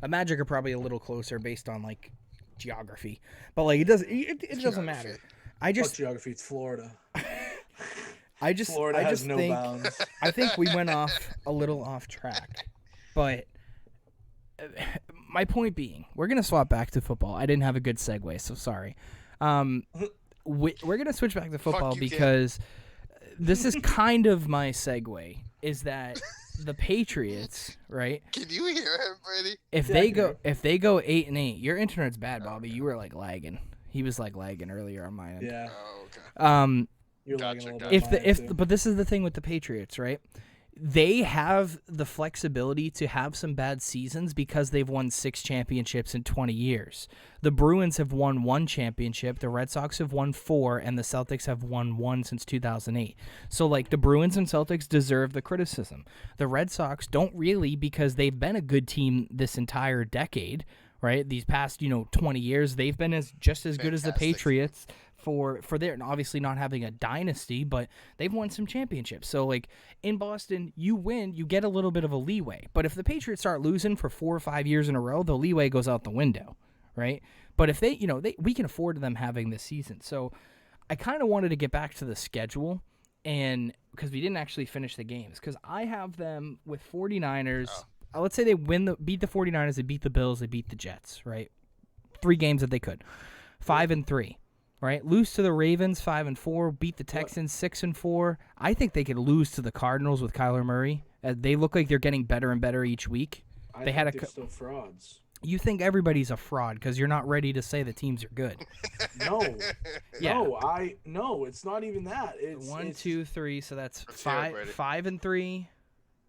The Magic are probably a little closer based on like geography, but like it doesn't matter. Geography. It's Florida. Florida has no bounds. I think we went a little off track, but my point being, we're gonna swap back to football. I didn't have a good segue, so sorry. We're going to switch back to football because this is kind of my segue, is that the Patriots, right? Can you hear him, Brady? If they go 8-8, your internet's bad, Bobby. You were like lagging. He was like lagging earlier on my end. Yeah. Oh, okay. You're lagging a little bit. But this is the thing with the Patriots, right? They have the flexibility to have some bad seasons because they've won 6 championships in 20 years. The Bruins have won 1 championship, the Red Sox have won 4, and the Celtics have won 1 since 2008. So, like, the Bruins and Celtics deserve the criticism. The Red Sox don't really, because they've been a good team this entire decade, right? These past, 20 years, they've been just as good as the Patriots for their, and obviously not having a dynasty, but they've won some championships. So, like, in Boston, you win, you get a little bit of a leeway. But if the Patriots start losing for 4 or 5 years in a row, the leeway goes out the window, right? But if we can afford them having this season. So I kind of wanted to get back to the schedule, and because we didn't actually finish the games, because I have them with 49ers. Let's say they beat the 49ers, they beat the Bills, they beat the Jets, right? 3 games that they could. 5-3. Right, lose to the Ravens 5-4, beat the Texans 6-4. I think they could lose to the Cardinals with Kyler Murray. They look like they're getting better and better each week. They're still frauds. You think everybody's a fraud because you're not ready to say the teams are good. No, no, it's not even that. It's 1, 2, 3. So that's 5-3.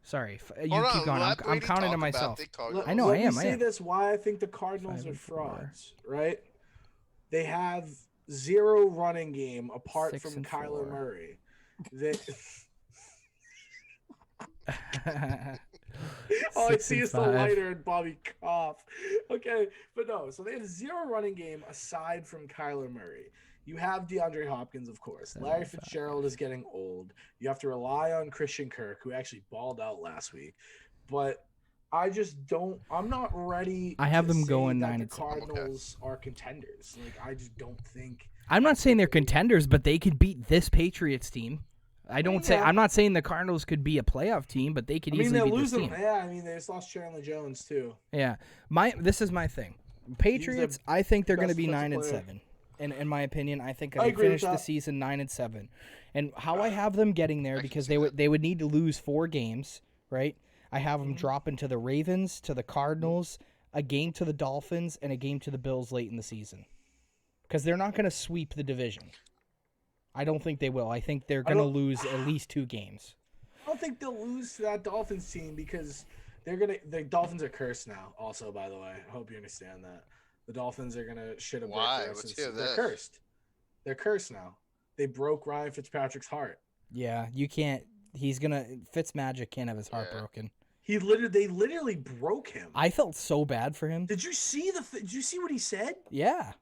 Sorry, you keep going. I'm counting to myself. I know. Let me say this: why I think the Cardinals are frauds. Right? They have zero running game apart 6 from and Kyler 4. Murray. They, all I 6 see and is the 5. lighter and Bobby cough. Okay, but no. So they have zero running game aside from Kyler Murray. You have DeAndre Hopkins, of course. 7 Larry and 5. Fitzgerald is getting old. You have to rely on Christian Kirk, who actually balled out last week. But I just don't. I'm not ready. I have to them say going that 9 the and 7. Cardinals are contenders. Like I just don't think. I'm not saying they're contenders, but they could beat this Patriots team. I'm not saying the Cardinals could be a playoff team, but they could easily they're beat this losing. team. Yeah, I mean they just lost Chandler Jones too. Yeah, this is my thing. Patriots, I think they're going to be 9 and 7. In my opinion, I think I they agree with finish the that. season 9 and 7. And how I have them getting there, I can because see they would need to lose 4 games, right? I have them dropping to the Ravens, to the Cardinals, a game to the Dolphins, and a game to the Bills late in the season. Because they're not going to sweep the division. I don't think they will. I think they're going to lose at least 2 games. I don't think they'll lose to that Dolphins team because the Dolphins are cursed now. Also, by the way, I hope you understand that the Dolphins are gonna shit a brick. Why? there Let's since hear they're this. cursed. They're cursed now. They broke Ryan Fitzpatrick's heart. Yeah, you can't. Fitzmagic can't have his heart Yeah. broken. They literally broke him. I felt so bad for him. Did you see Did you see what he said? Yeah.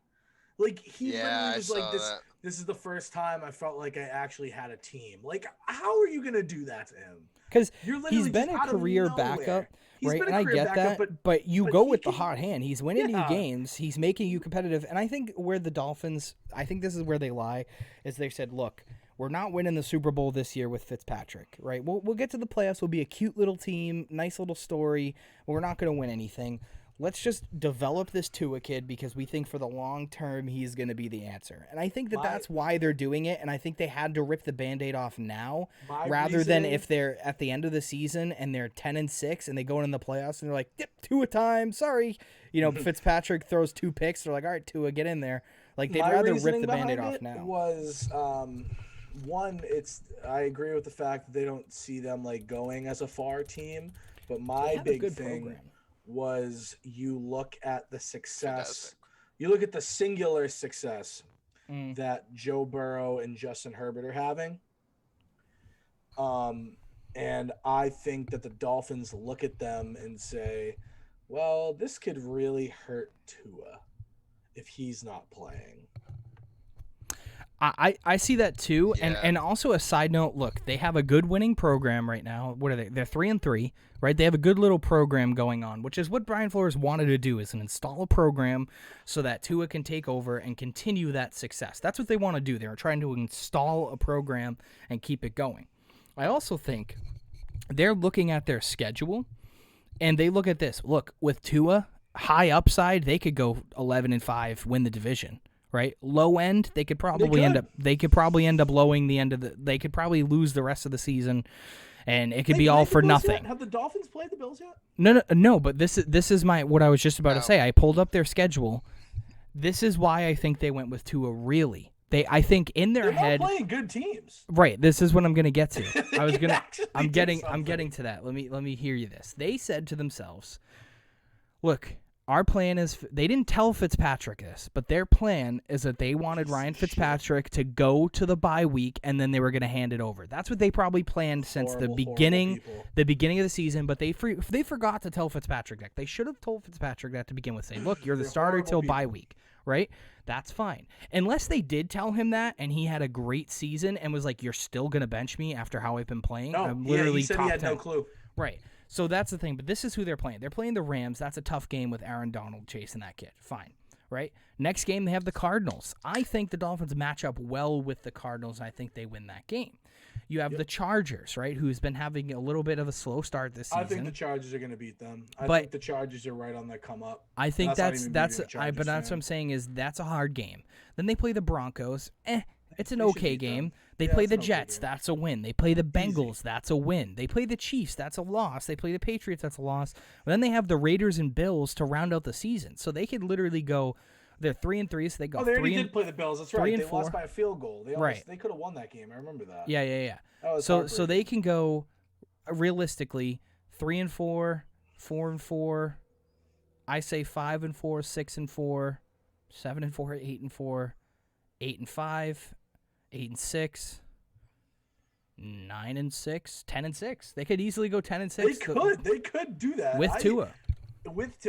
Like he Yeah, literally I was like saw this. that. This is the first time I felt like I actually had a team. Like, how are you gonna do that to him? Because You're literally he's been just a out of career nowhere. backup, He's right? been And a I career get backup, that, but you but go he with the can- hot hand. He's winning you Yeah. games. He's making you competitive. And I think where the Dolphins, I think this is where they lie, is they said, look, we're not winning the Super Bowl this year with Fitzpatrick, right? We'll get to the playoffs. We'll be a cute little team, nice little story. But we're not going to win anything. Let's just develop this Tua kid because we think for the long term he's going to be the answer. And I think that's why they're doing it. And I think they had to rip the Band-Aid off now rather than if they're at the end of the season and they're 10 and 6 and they go in the playoffs and they're like, dip Tua time. Sorry. Fitzpatrick throws 2 picks. They're like, all right, Tua, get in there. Like, they'd rather rip the Band-Aid off now. Was one, I agree with the fact that they don't see them like going as a far team, but my big thing was you look at the success, you look at the singular success that Joe Burrow and Justin Herbert are having. And I think that the Dolphins look at them and say, well, this could really hurt Tua if he's not playing. I see that too, Yeah. and also a side note. Look, they have a good winning program right now. What are they? They're 3-3, right? They have a good little program going on, which is what Brian Flores wanted to do: is install a program so that Tua can take over and continue that success. That's what they want to do. They're trying to install a program and keep it going. I also think they're looking at their schedule, and they look at this. Look, with Tua, high upside, they could go 11-5, win the division. Right, low end, they could probably end up lowing the end of the. They could probably lose the rest of the season, and it could be all for nothing. Have the Dolphins played the Bills yet? No. But this is what I was just about to say. I pulled up their schedule. This is why I think they went with Tua. Really, I think in their head, they're playing good teams. Right. This is what I'm gonna get to. I'm getting something. to that. Let me hear you this. They said to themselves, "Look, our plan is." They didn't tell Fitzpatrick this, but their plan is that they wanted Ryan Fitzpatrick to go to the bye week, and then they were going to hand it over. That's what they probably planned since the beginning of the season. But they forgot to tell Fitzpatrick that. They should have told Fitzpatrick that to begin with. Saying, "Look, you're the starter till bye week." Right? That's fine. Unless they did tell him that, and he had a great season and was like, "You're still going to bench me after how I've been playing." No, I'm literally he said top he had 10. no clue. Right. So that's the thing. But this is who they're playing. They're playing the Rams. That's a tough game with Aaron Donald chasing that kid. Fine. Right? Next game, they have the Cardinals. I think the Dolphins match up well with the Cardinals, and I think they win that game. You have the Chargers, right, who's been having a little bit of a slow start this season. I think the Chargers are going to beat them. I think the Chargers are right on their come up. I think that's what I'm saying is that's a hard game. Then they play the Broncos. It's an okay game. They play the Jets. That's a win. They play the Bengals. That's a win. They play the Chiefs. That's a loss. They play the Patriots. That's a loss. But then they have the Raiders and Bills to round out the season. So they could literally go. They're 3-3, so they go. They already did play the Bills. That's right. They 4. lost by a field goal. They could have won that game. I remember that. Yeah. So they can go realistically 3-4, 4-4. I say 5-4, 6-4, 7-4, 8-4. 8-5, 8-6, 9-6, 10-6. They could easily go 10-6. They could do that with Tua.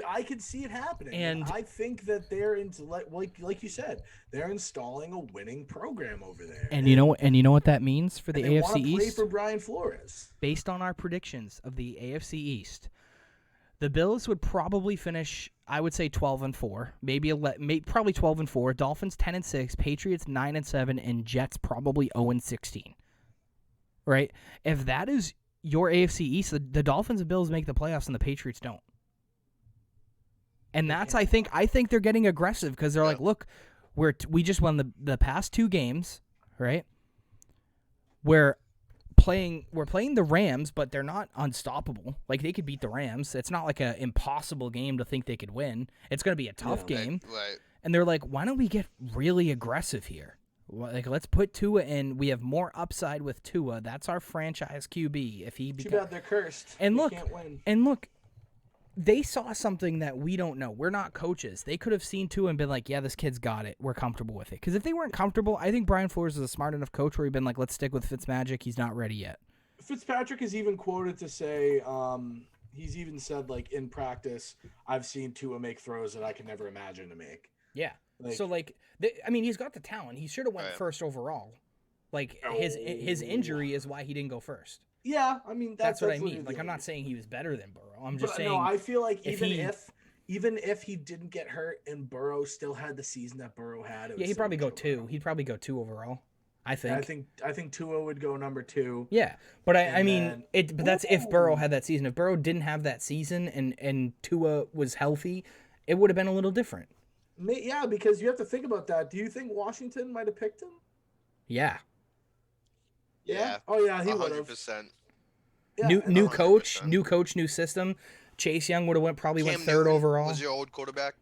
I could see it happening, And I think that they're into like you said, they're installing a winning program over there. And you know what that means for the AFC East? Play for Brian Flores. Based on our predictions of the AFC East, the Bills would probably finish, I would say 12-4, probably 12-4. Dolphins 10-6, Patriots 9-7, and Jets probably 0-16. Right? If that is your AFC East, the Dolphins and Bills make the playoffs, and the Patriots don't. And that's I think they're getting aggressive because they're like, look, we just won the past 2 games, right? We're playing the Rams, but they're not unstoppable. Like, they could beat the Rams. It's not like an impossible game to think they could win. It's going to be a tough game. Right. And they're like, why don't we get really aggressive here? Like, let's put Tua in. We have more upside with Tua. That's our franchise QB. If he Too bad they're cursed. And They look, can't win. and look, they saw something that we don't know. We're not coaches. They could have seen Tua and been like, yeah, this kid's got it. We're comfortable with it. Because if they weren't comfortable, I think Brian Flores is a smart enough coach where he'd been like, let's stick with Fitzmagic. He's not ready yet. Fitzpatrick is even quoted to say, he's even said, like, in practice, I've seen Tua make throws that I can never imagine to make. Yeah. He's got the talent. He should have went first overall. Like, his injury is why he didn't go first. Yeah, I mean that's what I mean. Like, I'm not saying he was better than Burrow. I'm just saying. No, I feel like even if he didn't get hurt and Burrow still had the season that Burrow had, he'd probably go 2. He'd probably go 2 overall. I think. I think Tua would go number 2. Yeah, but but that's if Burrow had that season. If Burrow didn't have that season and Tua was healthy, it would have been a little different. Yeah, because you have to think about that. Do you think Washington might have picked him? Yeah. Yeah. Oh yeah, he would 100%. Yeah, new coach, new system. Chase Young would have went went 3rd overall. Was your old quarterback?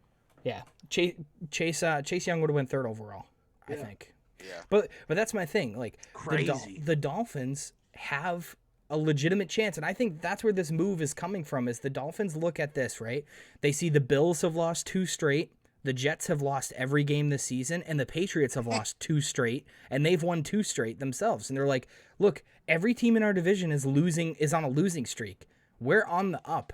Yeah, Chase Young would have went 3rd overall. I think. Yeah. But that's my thing. Like, crazy. The Dolphins have a legitimate chance, and I think that's where this move is coming from. Is the Dolphins look at this, right? They see the Bills have lost 2 straight. The Jets have lost every game this season, and the Patriots have lost 2 straight, and they've won 2 straight themselves. And they're like, look, every team in our division is on a losing streak. We're on the up.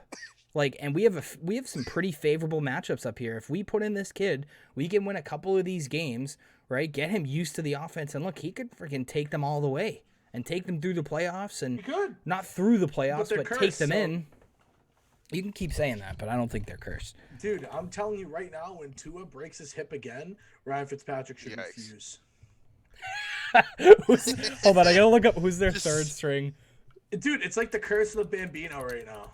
Like, and we have some pretty favorable matchups up here. If we put in this kid, we can win a couple of these games, right? Get him used to the offense, and look, he could freaking take them all the way and take them through the playoffs, and not through the playoffs, but cursed, take them in. You can keep saying that, but I don't think they're cursed. Dude, I'm telling you right now, when Tua breaks his hip again, Ryan Fitzpatrick should refuse. Hold on, I gotta look up who's their 3rd string. Dude, it's like the curse of the Bambino right now.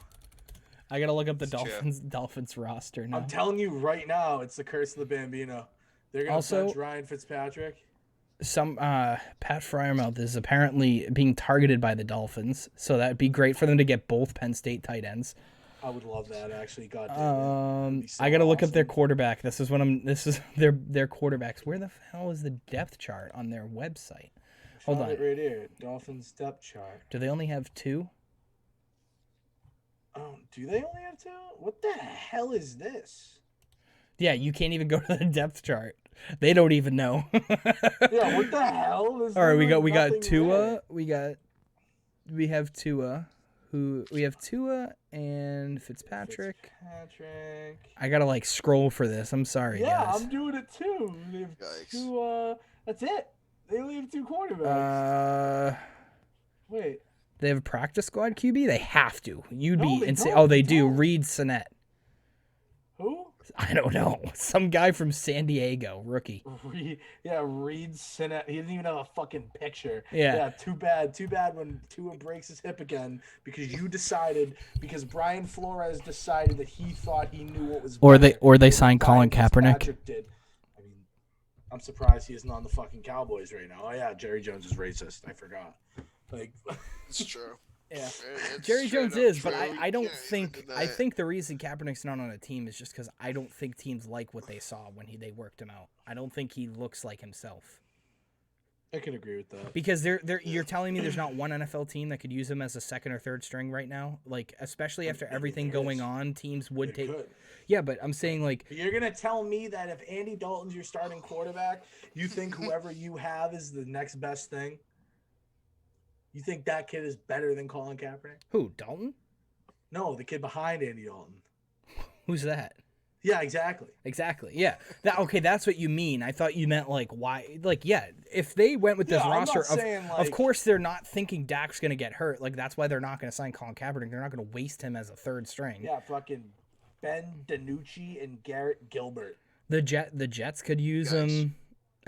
I gotta look up the Dolphins roster now. I'm telling you right now, it's the curse of the Bambino. They're gonna bench Ryan Fitzpatrick. Some Pat Fryermouth is apparently being targeted by the Dolphins, so that'd be great for them to get both Penn State tight ends. I would love that, actually. God damn it. I gotta look up their quarterback. This is their quarterbacks. Where the hell is the depth chart on their website? Hold on. It right here. Dolphins depth chart. Do they only have 2? Oh, do they only have 2? What the hell is this? Yeah, you can't even go to the depth chart. They don't even know. Yeah, what the hell? All right, we got Tua. We have Tua. We have Tua and Fitzpatrick. I gotta scroll for this. I'm sorry, guys. Yeah, I'm doing it too. They have 2. That's it. They only have 2 quarterbacks. Wait. They have a practice squad QB. They have to. You'd be insane. Don't. Oh, they do. Reed Sinnett. Who? I don't know. Some guy from San Diego, rookie. Reed Sinnett. He doesn't even have a fucking picture. Yeah. Too bad when Tua breaks his hip again because Brian Flores decided that he thought he knew what was better. Or they signed Colin Kaepernick. Did. I mean, I'm surprised he isn't on the fucking Cowboys right now. Oh yeah, Jerry Jones is racist. I forgot. It's true. Yeah, it's Jerry Jones is, but true. I don't think. I think the reason Kaepernick's not on a team is just because I don't think teams like what they saw when they worked him out. I don't think he looks like himself. I can agree with that. Because you're telling me there's not one NFL team that could use him as a second or third string right now? Like, especially after everything going on, teams would It take. could. Yeah, but I'm saying, like, You're gonna tell me that if Andy Dalton's your starting quarterback, you think whoever you have is the next best thing? You think that kid is better than Colin Kaepernick? who, Dalton? No, the kid behind Andy Dalton. Who's that? Yeah, exactly. Exactly. Yeah. That's what you mean. I thought you meant like why? Like, yeah. If they went with this Yeah, I'm not roster, saying, of like- course they're not thinking Dak's gonna get hurt. Like that's why they're not gonna sign Colin Kaepernick. They're not gonna waste him as a third string. Yeah, fucking Ben DiNucci and Garrett Gilbert. The Jets could use Nice. him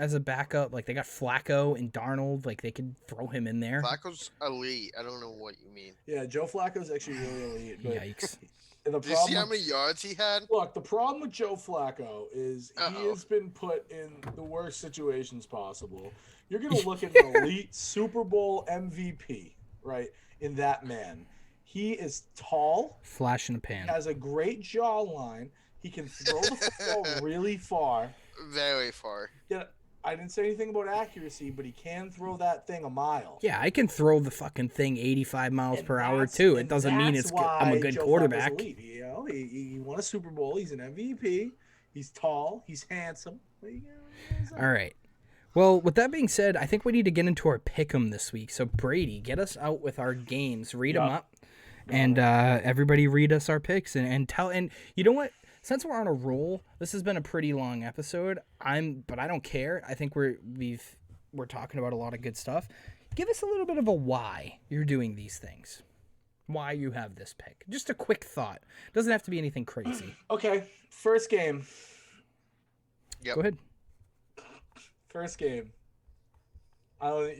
as a backup. Like they got Flacco and Darnold. Like they could throw him in there. Flacco's elite. I don't know what you mean. Yeah, Joe Flacco's actually really elite. But Yikes. the Did you see how problem, many yards he had? look, the problem with Joe Flacco is he Uh-oh. has been put in the worst situations possible. You're gonna look at an elite Super Bowl MVP, right? In that man, he is tall, Flash in the pan. has a great jawline. He can throw the football really far. Very far. Yeah, I didn't say anything about accuracy, but he can throw that thing a mile. Yeah, I can throw the fucking thing 85 miles And per hour that's- too. It and doesn't mean that's it's I'm a why good Joe Flacco's quarterback. elite. You know, he won a Super Bowl. He's an MVP. He's tall. He's handsome. All right. Well, with that being said, I think we need to get into our pick'em this week. So Brady, get us out with our games. Read them Yeah. up, and everybody read us our picks and tell. And you know what? Since we're on a roll, this has been a pretty long episode. But I don't care. I think we're talking about a lot of good stuff. Give us a little bit of a why you're doing these things. Why you have this pick. Just a quick thought. Doesn't have to be anything crazy. Okay, first game. Yep. Go ahead. First game.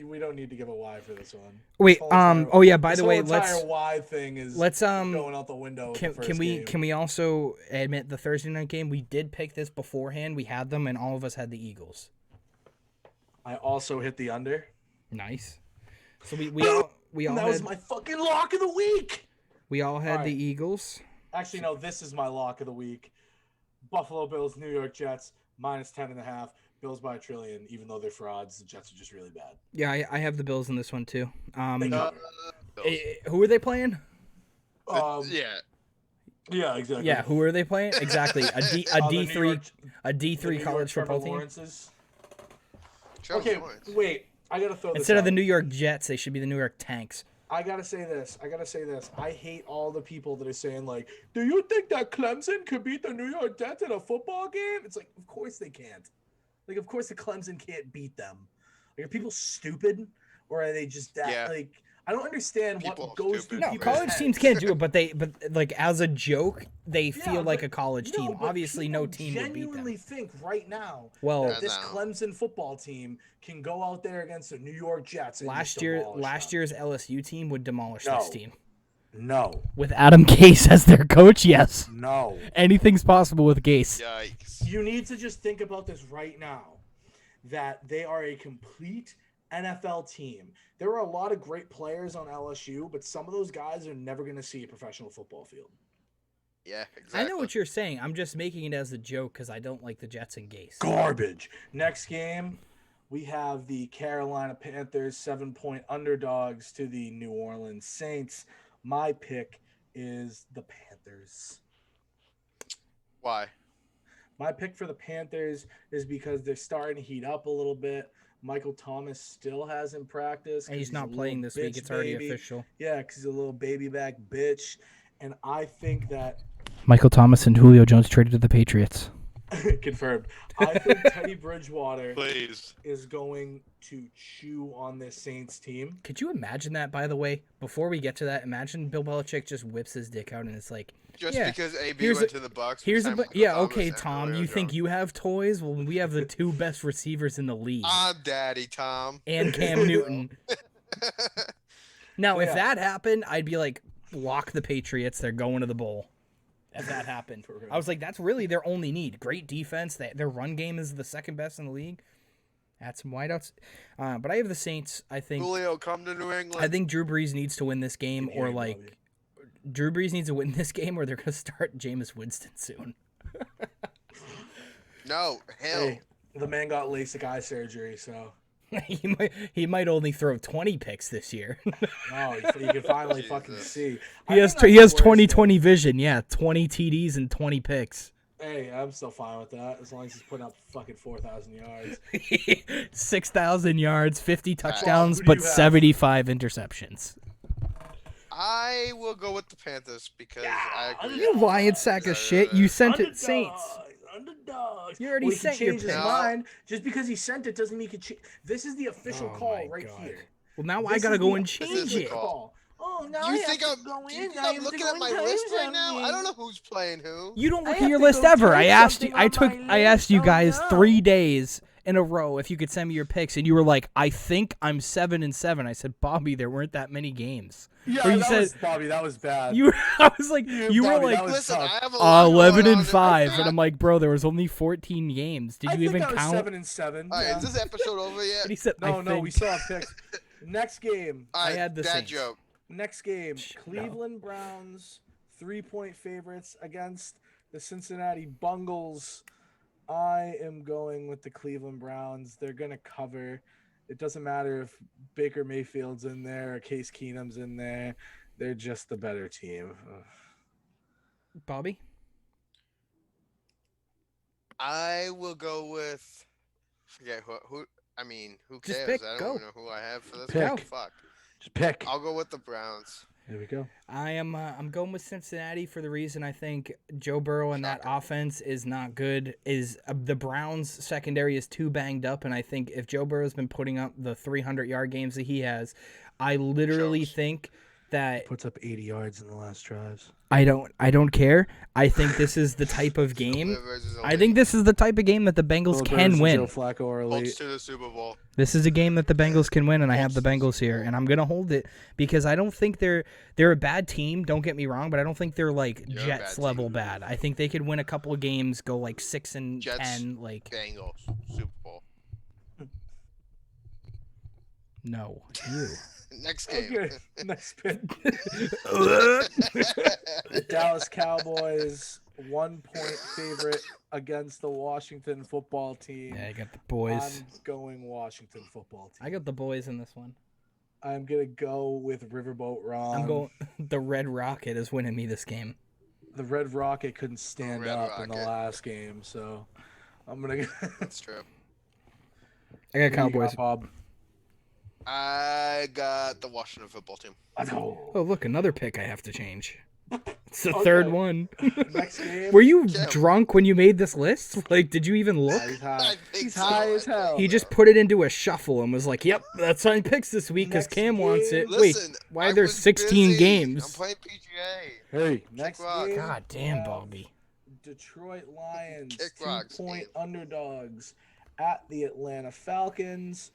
We don't need to give a why for this one. Wait. This whole entire- Oh yeah. By this the way, whole entire let's why thing is going out the window. with the first game. Can we also admit the Thursday night game? We did pick this beforehand. We had them, and all of us had the Eagles. I also hit the under. Nice. So we all And that was my fucking lock of the week. we all had All the right. Eagles. Actually, no, this is my lock of the week. Buffalo Bills, New York Jets, minus 10.5. Bills by a trillion, even though they're frauds. The Jets are just really bad. Yeah, I have the Bills in this one too. Bills. Who are they playing? Yeah. Yeah, exactly. Yeah, who are they playing? Exactly. A The New D3 York- a the D3 New York college Trevor football team. Lawrences. Trevor Okay, Lawrence. wait. I gotta throw this Instead of out. the New York Jets, they should be the New York Tanks. I gotta say this. I hate all the people that are saying like, "Do you think that Clemson could beat the New York Jets in a football game?" It's like, of course they can't. Like, of course the Clemson can't beat them. Like, are people stupid, or are they just that? Yeah. Like, I don't understand People what are goes stupid. through No, people's college heads. teams can't do it, but like as a joke, they Yeah, feel like but- a college No, team. but Obviously, no people team would beat genuinely them. think right now Well, that this No. Clemson football team can go out there against the New York Jets. And last just year, demolish last them. year's LSU team would demolish No. this team No, with Adam Gase as their coach. Yes, no. anything's possible with Gase. Yikes. You need to just think about this right now, that they are a complete NFL team. There are a lot of great players on LSU, but some of those guys are never going to see a professional football field. Yeah, exactly. I know what you're saying. I'm just making it as a joke because I don't like the Jets and Gase. Garbage. Next game, we have the Carolina Panthers 7-point underdogs to the New Orleans Saints. My pick is the Panthers. Why? My pick for the Panthers is because they're starting to heat up a little bit. Michael Thomas still hasn't practiced. And he's 'cause not a playing little this week. bitch It's already baby. official. Yeah, because he's a little baby back bitch. And I think that, Michael Thomas and Julio Jones traded to the Patriots. confirmed, I think Teddy Bridgewater Please. is going to chew on this Saints team. Could you imagine that, by the way? Before we get to that, imagine Bill Belichick just whips his dick out and it's like, Just yeah, because AB here's went a- to the Bucks. here's a... signed Bu- Michael yeah, Thomas okay, and Tom, Julio you think Jones. you have toys? Well, we have the two best receivers in the league. I'm Daddy Tom. And Cam Newton. Now, if Yeah. that happened, I'd be like, lock the Patriots. They're going to the bowl. If that happened. For real. I was like, that's really their only need. Great defense. Their run game is the second best in the league. Add some wideouts. But I have the Saints. I think Julio, come to New England. I think Drew Brees needs to win this game, or Yeah, like Bobby. Drew Brees needs to win this game, or they're gonna start Jameis Winston soon. No, hell. Hey, the man got LASIK eye surgery, so he might only throw 20 picks this year. Oh, so you can finally fucking Jesus. see. He has 20/20 vision. Yeah, 20 TDs and 20 picks. Hey, I'm still fine with that as long as he's putting up fucking 4,000 yards. 6,000 yards, 50 Bob, touchdowns, who do but you have? 75 interceptions. I will go with the Panthers because I agree. You lion sack of shit. You sent it Saints. Underdogs. You already Well, he can sent your change his pick. mind. Just because he sent it doesn't mean he can change. This is the official Oh call my right God. here. Well, now I This gotta is go the and This is change the it. call. Oh, now Do I you have think to I'm? go Do you in. think Now I I'm have to looking go at my and list type right now? I something. don't know who's playing who. You don't I look have at your to list go ever. type I asked you. something on my I asked you list. guys Oh, no. 3 days in a row if you could send me your picks, and you were like, "I think I'm 7-7." I said, "Bobby, there weren't that many games." Yeah, Or you that said was Bobby. That was bad. you. I was like, you were Bobby, like, that was Listen, tough. I have a lot 11 going on and in 5, my and I'm like, bro, there was only 14 games. Did I you think even I was count? 7-7. All right, Yeah. is this episode over yet? And he said, No, I no, we think. still have picks. Next game. All right, had the dad Saints. joke. Next game. No. Cleveland Browns 3-point favorites against the Cincinnati Bengals. I am going with the Cleveland Browns. They're gonna cover. It doesn't matter if Baker Mayfield's in there or Case Keenum's in there. They're just the better team. Bobby? I will go with. Forget who. I mean, who Just cares? pick, I don't go. even know who I have for this. Pick. One. Fuck. Just pick. I'll go with the Browns. Here we go. I'm going with Cincinnati for the reason I think Joe Burrow and that Shocker. offense is not good. Is the Browns secondary is too banged up, and I think if Joe Burrow's been putting up the 300-yard games that he has, I literally Shows. think that Puts up 80 yards in the last drives. I don't care. I think this is the type of game. Delivers his I elite. think this is the type of game that the Bengals Philip can Rivers and win. Joe Flacco are Holds elite. to the Super Bowl. This is a game that the Bengals can win, and I have the Bengals here, and I'm gonna hold it because I don't think they're a bad team. Don't get me wrong, but I don't think they're like You're a Jets bad level team. bad. I think they could win a couple of games, go like 6-10, Jets. like Bengals Super Bowl. no, you. Next game. Okay, next pick. Dallas Cowboys 1-point favorite against the Washington football team. Yeah, I got the boys. I'm going Washington football team. I got the boys in this one. I'm gonna go with Riverboat Ron. I'm going. The Red Rocket is winning me this game. The Red Rocket couldn't stand Red up in the Rocket. last game, so I'm gonna go. That's true. I got Cowboys. Bob. I got the Washington football team. Oh, look, another pick I have to change. It's the Okay. third one. Next game. Were you Yeah. drunk when you made this list? Like, did you even look? Yeah, he's high. I think He's so. high I as hell. think He just put it into a shuffle and was like, "Yep, that's my picks this week because Next Cam wants game. it." Listen, Wait, why I are there was 16 busy. games? I'm playing PGA. Hey, next rock. game. God damn, we have Bobby. Detroit Lions, Kick rock, 2-point Steve. underdogs at the Atlanta Falcons.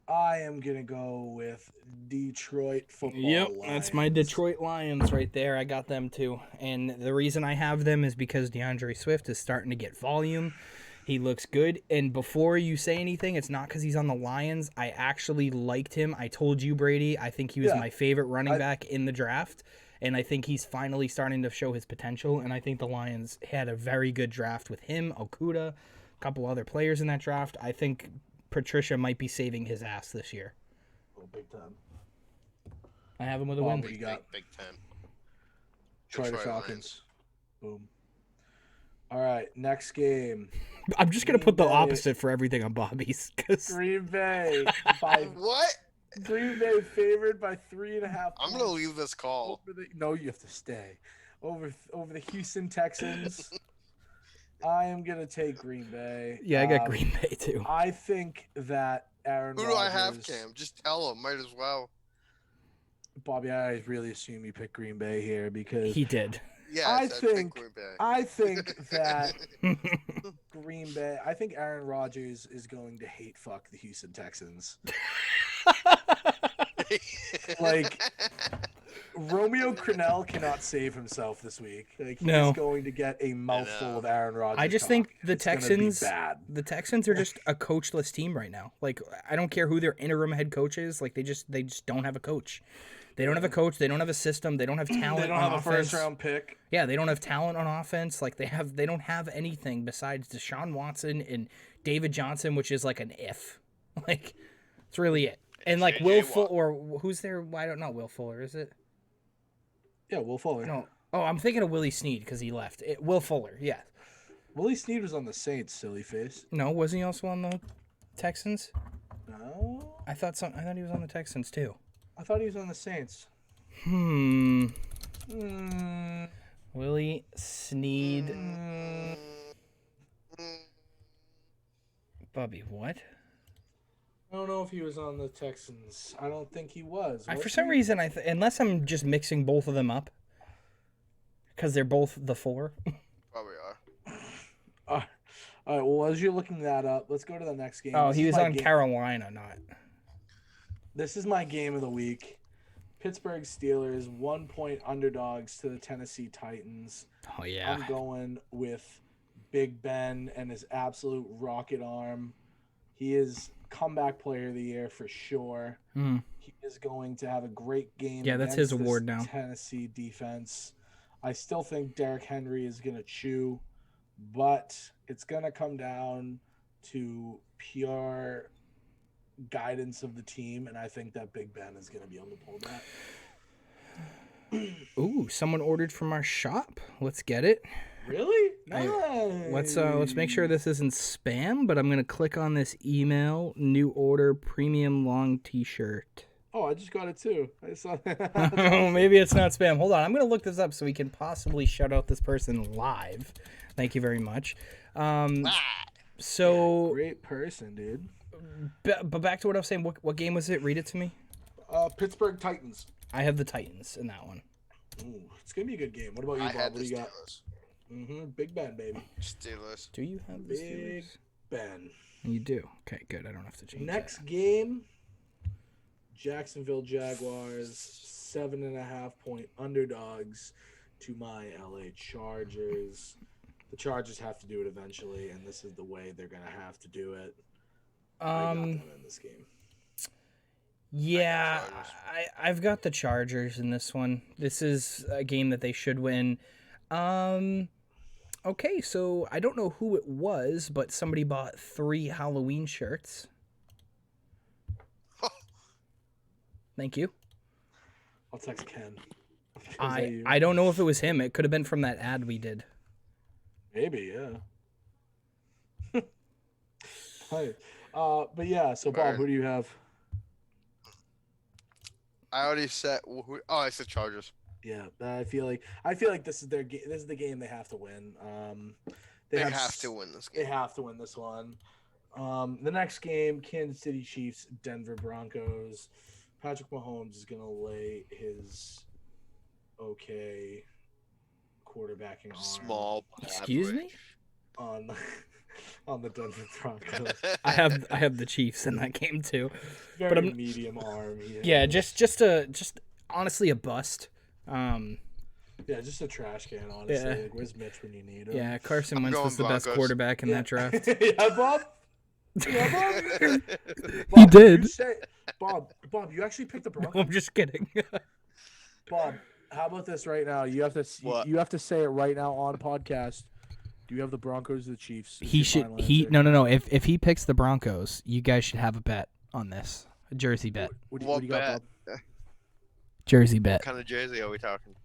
I am gonna go with Detroit football. Yep, that's my Lions. Detroit Lions right there. I got them too. And the reason I have them is because DeAndre Swift is starting to get volume. He looks good. And before you say anything, it's not because he's on the Lions. I actually liked him. I told you, Brady, I think he was Yeah, my favorite running back in the draft. And I think he's finally starting to show his potential. And I think the Lions had a very good draft with him, Okuda, a couple other players in that draft. I think Patricia might be saving his ass this year. Oh, big time. I have him with a Bob, win. what do you got? Big Ten. Detroit Detroit Falcons. Boom. All right, next game. I'm just going to put the Green Bay. opposite for everything on Bobby's. 'Cause Green Bay by What? Green Bay favored by 3.5. I'm gonna leave this call. No, you have to stay. Over the Houston Texans. I am gonna take Green Bay. yeah, I got Green Bay too. I think that Aaron Who do I have, Rodgers- Cam? Just tell him. Might as well. Bobby, I really assume you pick Green Bay here because He did. Yeah, I I said think- pick Green Bay. I think that Green Bay. I think Aaron Rodgers is going to hate fuck the Houston Texans. Like, Romeo Crennel cannot save himself this week. Like, he's No. going to get a mouthful of Aaron Rodgers. I just talk. think the It's gonna be Texans- bad. The Texans are just a coachless team right now. Like, I don't care who their interim head coach is. Like, they just don't have a coach. They don't have a coach. They don't have a system. They don't have talent. They don't on have a offense. first round pick. Yeah, they don't have talent on offense. Like, they don't have anything besides Deshaun Watson and David Johnson, which is like an if. Like, That's really it. And like J.J. Will Watt. Fuller, or who's there? I don't know. Will Fuller, is it? Yeah, Will Fuller. No. Oh, I'm thinking of Willie Snead because he left. Will Fuller, yeah. Willie Snead was on the Saints, silly face. No, wasn't he also on the Texans? No, I thought he was on the Texans too. I thought he was on the Saints. Willie Snead. Bobby, what? I don't know if he was on the Texans. I don't think he was. For some reason, unless I'm just mixing both of them up, because they're both the 4. Probably are. All right, well, as you're looking that up, let's go to the next game. Oh, This he is was my on game. Carolina, not. This is my game of the week. Pittsburgh Steelers 1-point underdogs to the Tennessee Titans. Oh, yeah. I'm going with Big Ben and his absolute rocket arm. He is comeback player of the year for sure. He is going to have a great game. Yeah, that's his against award this now. Tennessee defense. I still think Derrick Henry is going to chew, but it's going to come down to pure guidance of the team, and I think that Big Ben is going to be able to pull that. Ooh, someone ordered from our shop. Let's get it. Really? Nice. Let's make sure this isn't spam, but I'm gonna click on this email. New order, premium long T-shirt. Oh, I just got it too. I saw Maybe it's not spam. Hold on, I'm gonna look this up so we can possibly shout out this person live. Thank you very much. So great person, dude. But back to what I was saying. What game was it? Read it to me. Pittsburgh Titans. I have the Titans in that one. Ooh, it's gonna be a good game. What about you, I Bob? had What the do you got? Steelers. Big Ben, baby. Steelers. Do you have the Big Steelers? Ben. You do. Okay, good. I don't have to change Next game, Jacksonville Jaguars 7.5-point underdogs to my LA Chargers. The Chargers have to do it eventually, and this is the way they're gonna have to do it. I got them in this game. Yeah, I've got the Chargers in this one. This is a game that they should win. Okay, so I don't know who it was, but somebody bought 3 Halloween shirts. Thank you. I'll text Ken. Is that I you? don't know if it was him. It could have been from that ad we did. Maybe, yeah. Hi. But yeah, so Bob, who do you have? I already said. I said Chargers. Yeah, I feel like this is their game. This is the game they have to win. They have to win this game. They have to win this one. The next game, Kansas City Chiefs, Denver Broncos. Patrick Mahomes is gonna lay his quarterbacking arm Small. Excuse me? on the Denver Broncos. I have the Chiefs in that game too. Very I'm- medium arm. Yeah, just honestly a bust. Yeah, just a trash can, honestly. Yeah. Like, where's Mitch when you need him? Yeah, Carson I'm Wentz going was the best Broncos. quarterback in that draft. Yeah, Bob? Yeah, Bob? He Bob, did. Bob, you actually picked the Broncos. I'm just kidding. Bob, how about this right now? You have to What? you have to say it right now on podcast. Do you have the Broncos or the Chiefs? It's He your should. final He answer. no. If he picks the Broncos, you guys should have a bet on this. A jersey bet. What do What you got, bet? Bob? Jersey bet. What kind of jersey are we talking?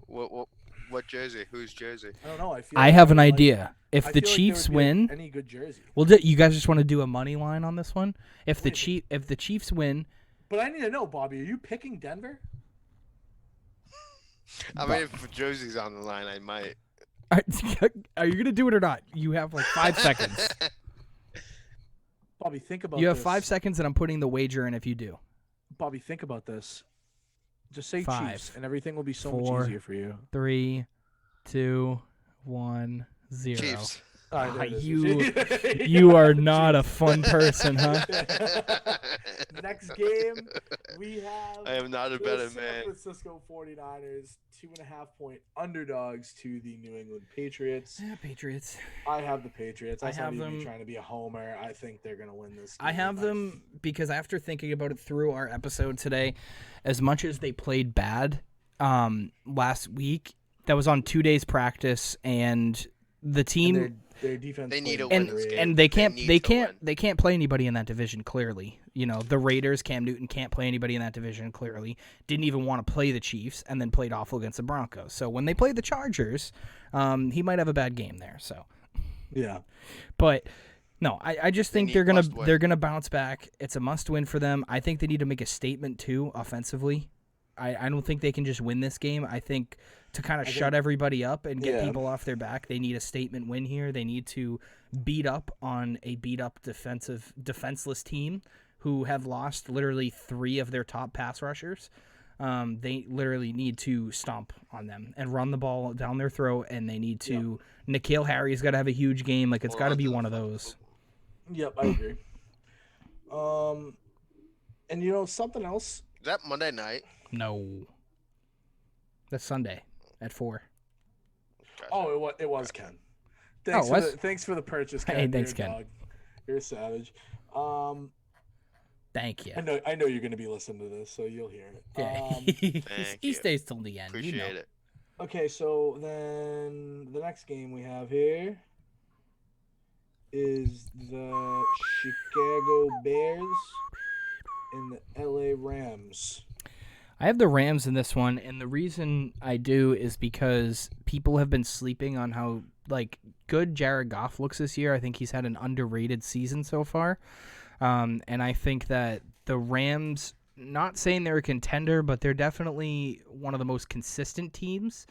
What jersey? Whose jersey? I don't know. I have an idea. If I the feel like there Chiefs would be win, any good jersey. well, you guys just want to do a money line on this one. If the Chiefs win, But I need to know, Bobby. Are you picking Denver? I mean, if jersey's on the line, I might. are you gonna do it or not? You have like 5 seconds. Bobby, think about. You have this. 5 seconds, and I'm putting the wager in if you do. Bobby, think about this. Just say 5, Chiefs, and everything will be so 4, much easier for you. 3, 2, 1, 0. Chiefs. All right, there it you is. you are not a fun person, huh? Next game, we have I am not a the better San man. Francisco 49ers, 2.5-point underdogs to the New England Patriots. Yeah, Patriots. I have the Patriots. I That's not have even me them- trying to be a homer. I think they're going to win this game. I have them because after thinking about it through our episode today, as much as they played bad last week, that was on 2 days practice, and the team Their defense. They need played to win this great. game. And they can't play anybody in that division, clearly. You know, the Raiders, Cam Newton can't play anybody in that division, clearly. Didn't even want to play the Chiefs, and then played awful against the Broncos. So when they play the Chargers, he might have a bad game there. So Yeah. But no, I just think they're must-win. gonna bounce back. It's a must win for them. I think they need to make a statement too offensively. I don't think they can just win this game. I think to kind of shut everybody up and get people off their back, they need a statement win here. They need to beat up on a beat up defenseless team who have lost literally 3 of their top pass rushers. They literally need to stomp on them and run the ball down their throat, and they need to. N'Keal Harry's got to have a huge game. Like, it's got to be one of those. Yep, I agree. And you know something else? Is that Monday night? No. That's Sunday at 4. Gotcha. Oh, it was Ken. Thanks for the purchase, Ken. Hey, thanks, You're a Ken. dog. You're a savage. Thank you. I know you're going to be listening to this, so you'll hear it. Yeah. Thank he you. stays till the end. Appreciate it. Okay, so then the next game we have here is the Chicago Bears and the LA Rams. I have the Rams in this one, and the reason I do is because people have been sleeping on how good Jared Goff looks this year. I think he's had an underrated season so far. And I think that the Rams, not saying they're a contender, but they're definitely one of the most consistent teams.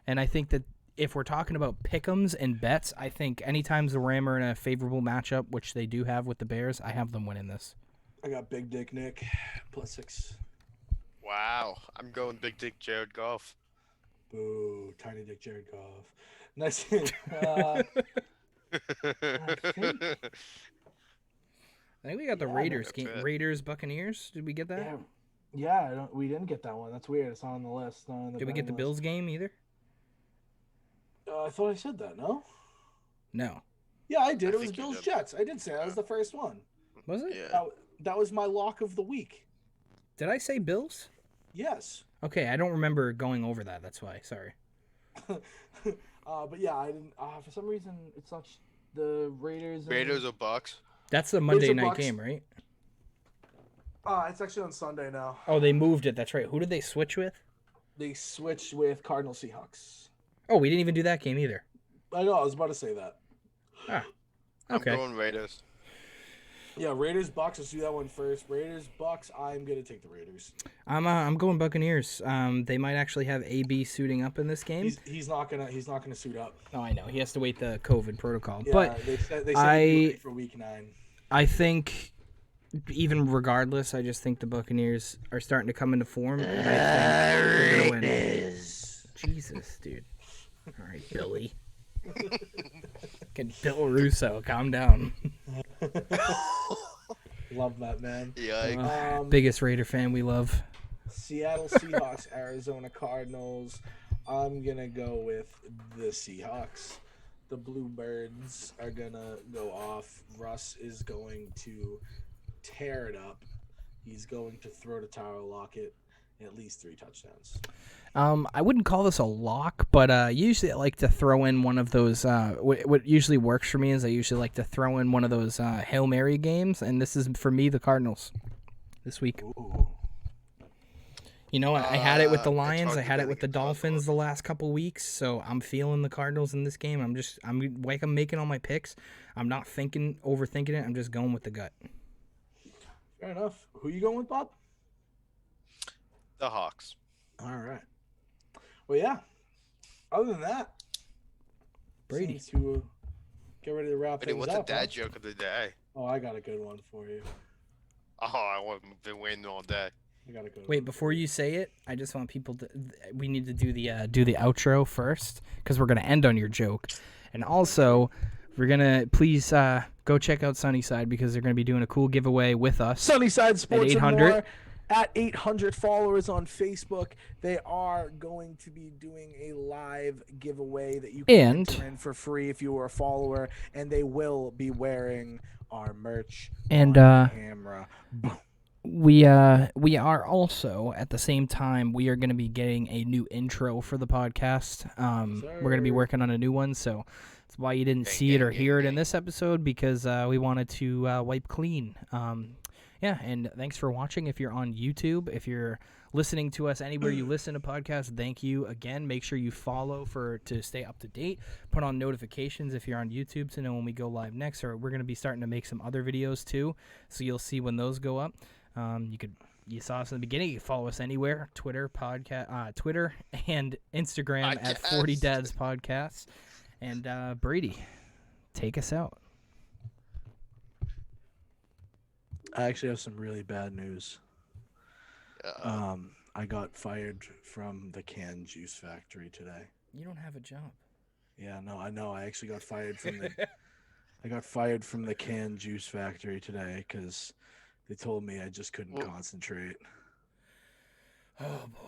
And I think that if we're talking about pick'ems and bets, I think anytime the Rams are in a favorable matchup, which they do have with the Bears, I have them winning this. I got Big Dick Nick, +6. Wow. I'm going Big Dick Jared Goff. Boo, Tiny Dick Jared Goff. Next game. I I think we got the Yeah, Raiders that's game. it. Raiders Buccaneers. Did we get that? Yeah, we didn't get that one. That's weird. It's not on the list. Not on the Did we get the betting Bills game either? list. I thought I said that. No. No. Yeah, I did. I It was think you Bills did. Jets. I did say that was the first one. Was it? Yeah. That was my lock of the week. Did I say Bills? Yes. Okay, I don't remember going over that. That's why. Sorry. But yeah, I didn't. For some reason, it's not the Raiders. Raiders or Bucks? That's the Monday or night Bucks? game, right? It's actually on Sunday now. Oh, they moved it. That's right. Who did they switch with? They switched with Cardinal Seahawks. Oh, we didn't even do that game either. I know. I was about to say that. Ah. I'm Okay. going Raiders. Yeah, Raiders Bucks. Let's do that one first. Raiders Bucks. I'm gonna take the Raiders. I'm going Buccaneers. They might actually have AB suiting up in this game. He's not gonna suit up. Oh, I know. He has to wait the COVID protocol. Yeah, But they said he'd be I- ready for week 9. I think, even regardless, I just think the Buccaneers are starting to come into form. And I think they're gonna win. Jesus, dude. All right, Billy. Get Bill Russo, calm down. Love that, man. Yikes. Biggest Raider fan we love. Seattle Seahawks, Arizona Cardinals. I'm gonna go with the Seahawks. The Bluebirds are gonna go off. Russ is going to tear it up. He's going to throw to Tyler Lockett at least 3 touchdowns. I wouldn't call this a lock, but usually I like to throw in one of those. What usually works for me is I usually like to throw in one of those Hail Mary games, and this is for me the Cardinals this week. Ooh. You know, I had it with the It's Lions, hard I to had bet it with the against those Dolphins the last couple weeks, so I'm feeling the Cardinals in this game. I'm making all my picks. I'm not overthinking it. I'm just going with the gut. Fair enough. Who you going with, Bob? The Hawks. All right. Well, yeah. Other than that, Brady. seems to get ready to wrap Wait, things what's the up. dad joke of the day? Oh, I got a good one for you. Oh, I've been waiting all day. I got a good Wait, one. before you say it, I just want people to. We need to do the outro first because we're gonna end on your joke, and also we're gonna please go check out Sunnyside because they're gonna be doing a cool giveaway with us. Sunnyside Sports and 800. More at 800 followers on Facebook. They are going to be doing a live giveaway that you can And- enter in for free if you are a follower, and they will be wearing our merch And, on camera. Boom. We are also at the same time we are going to be getting a new intro for the podcast. We're going to be sir. working on a new one, so that's why you didn't Gang, see it gang, or gang, hear it in gang. this episode, because we wanted to wipe clean. Yeah, and thanks for watching. If you're on YouTube, if you're listening to us anywhere you listen to podcasts, thank you again. Make sure you follow to stay up to date. Put on notifications if you're on YouTube to know when we go live next. Or we're going to be starting to make some other videos too, so you'll see when those go up. You saw us in the beginning. You can follow us anywhere: Twitter and Instagram at 40 Podcast. Dads Podcasts. And Brady, take us out. I actually have some really bad news. I got fired from the canned juice factory today. You don't have a job. Yeah, no, I know. I actually got fired from the canned juice factory today because they told me I just couldn't Well- concentrate. Oh boy.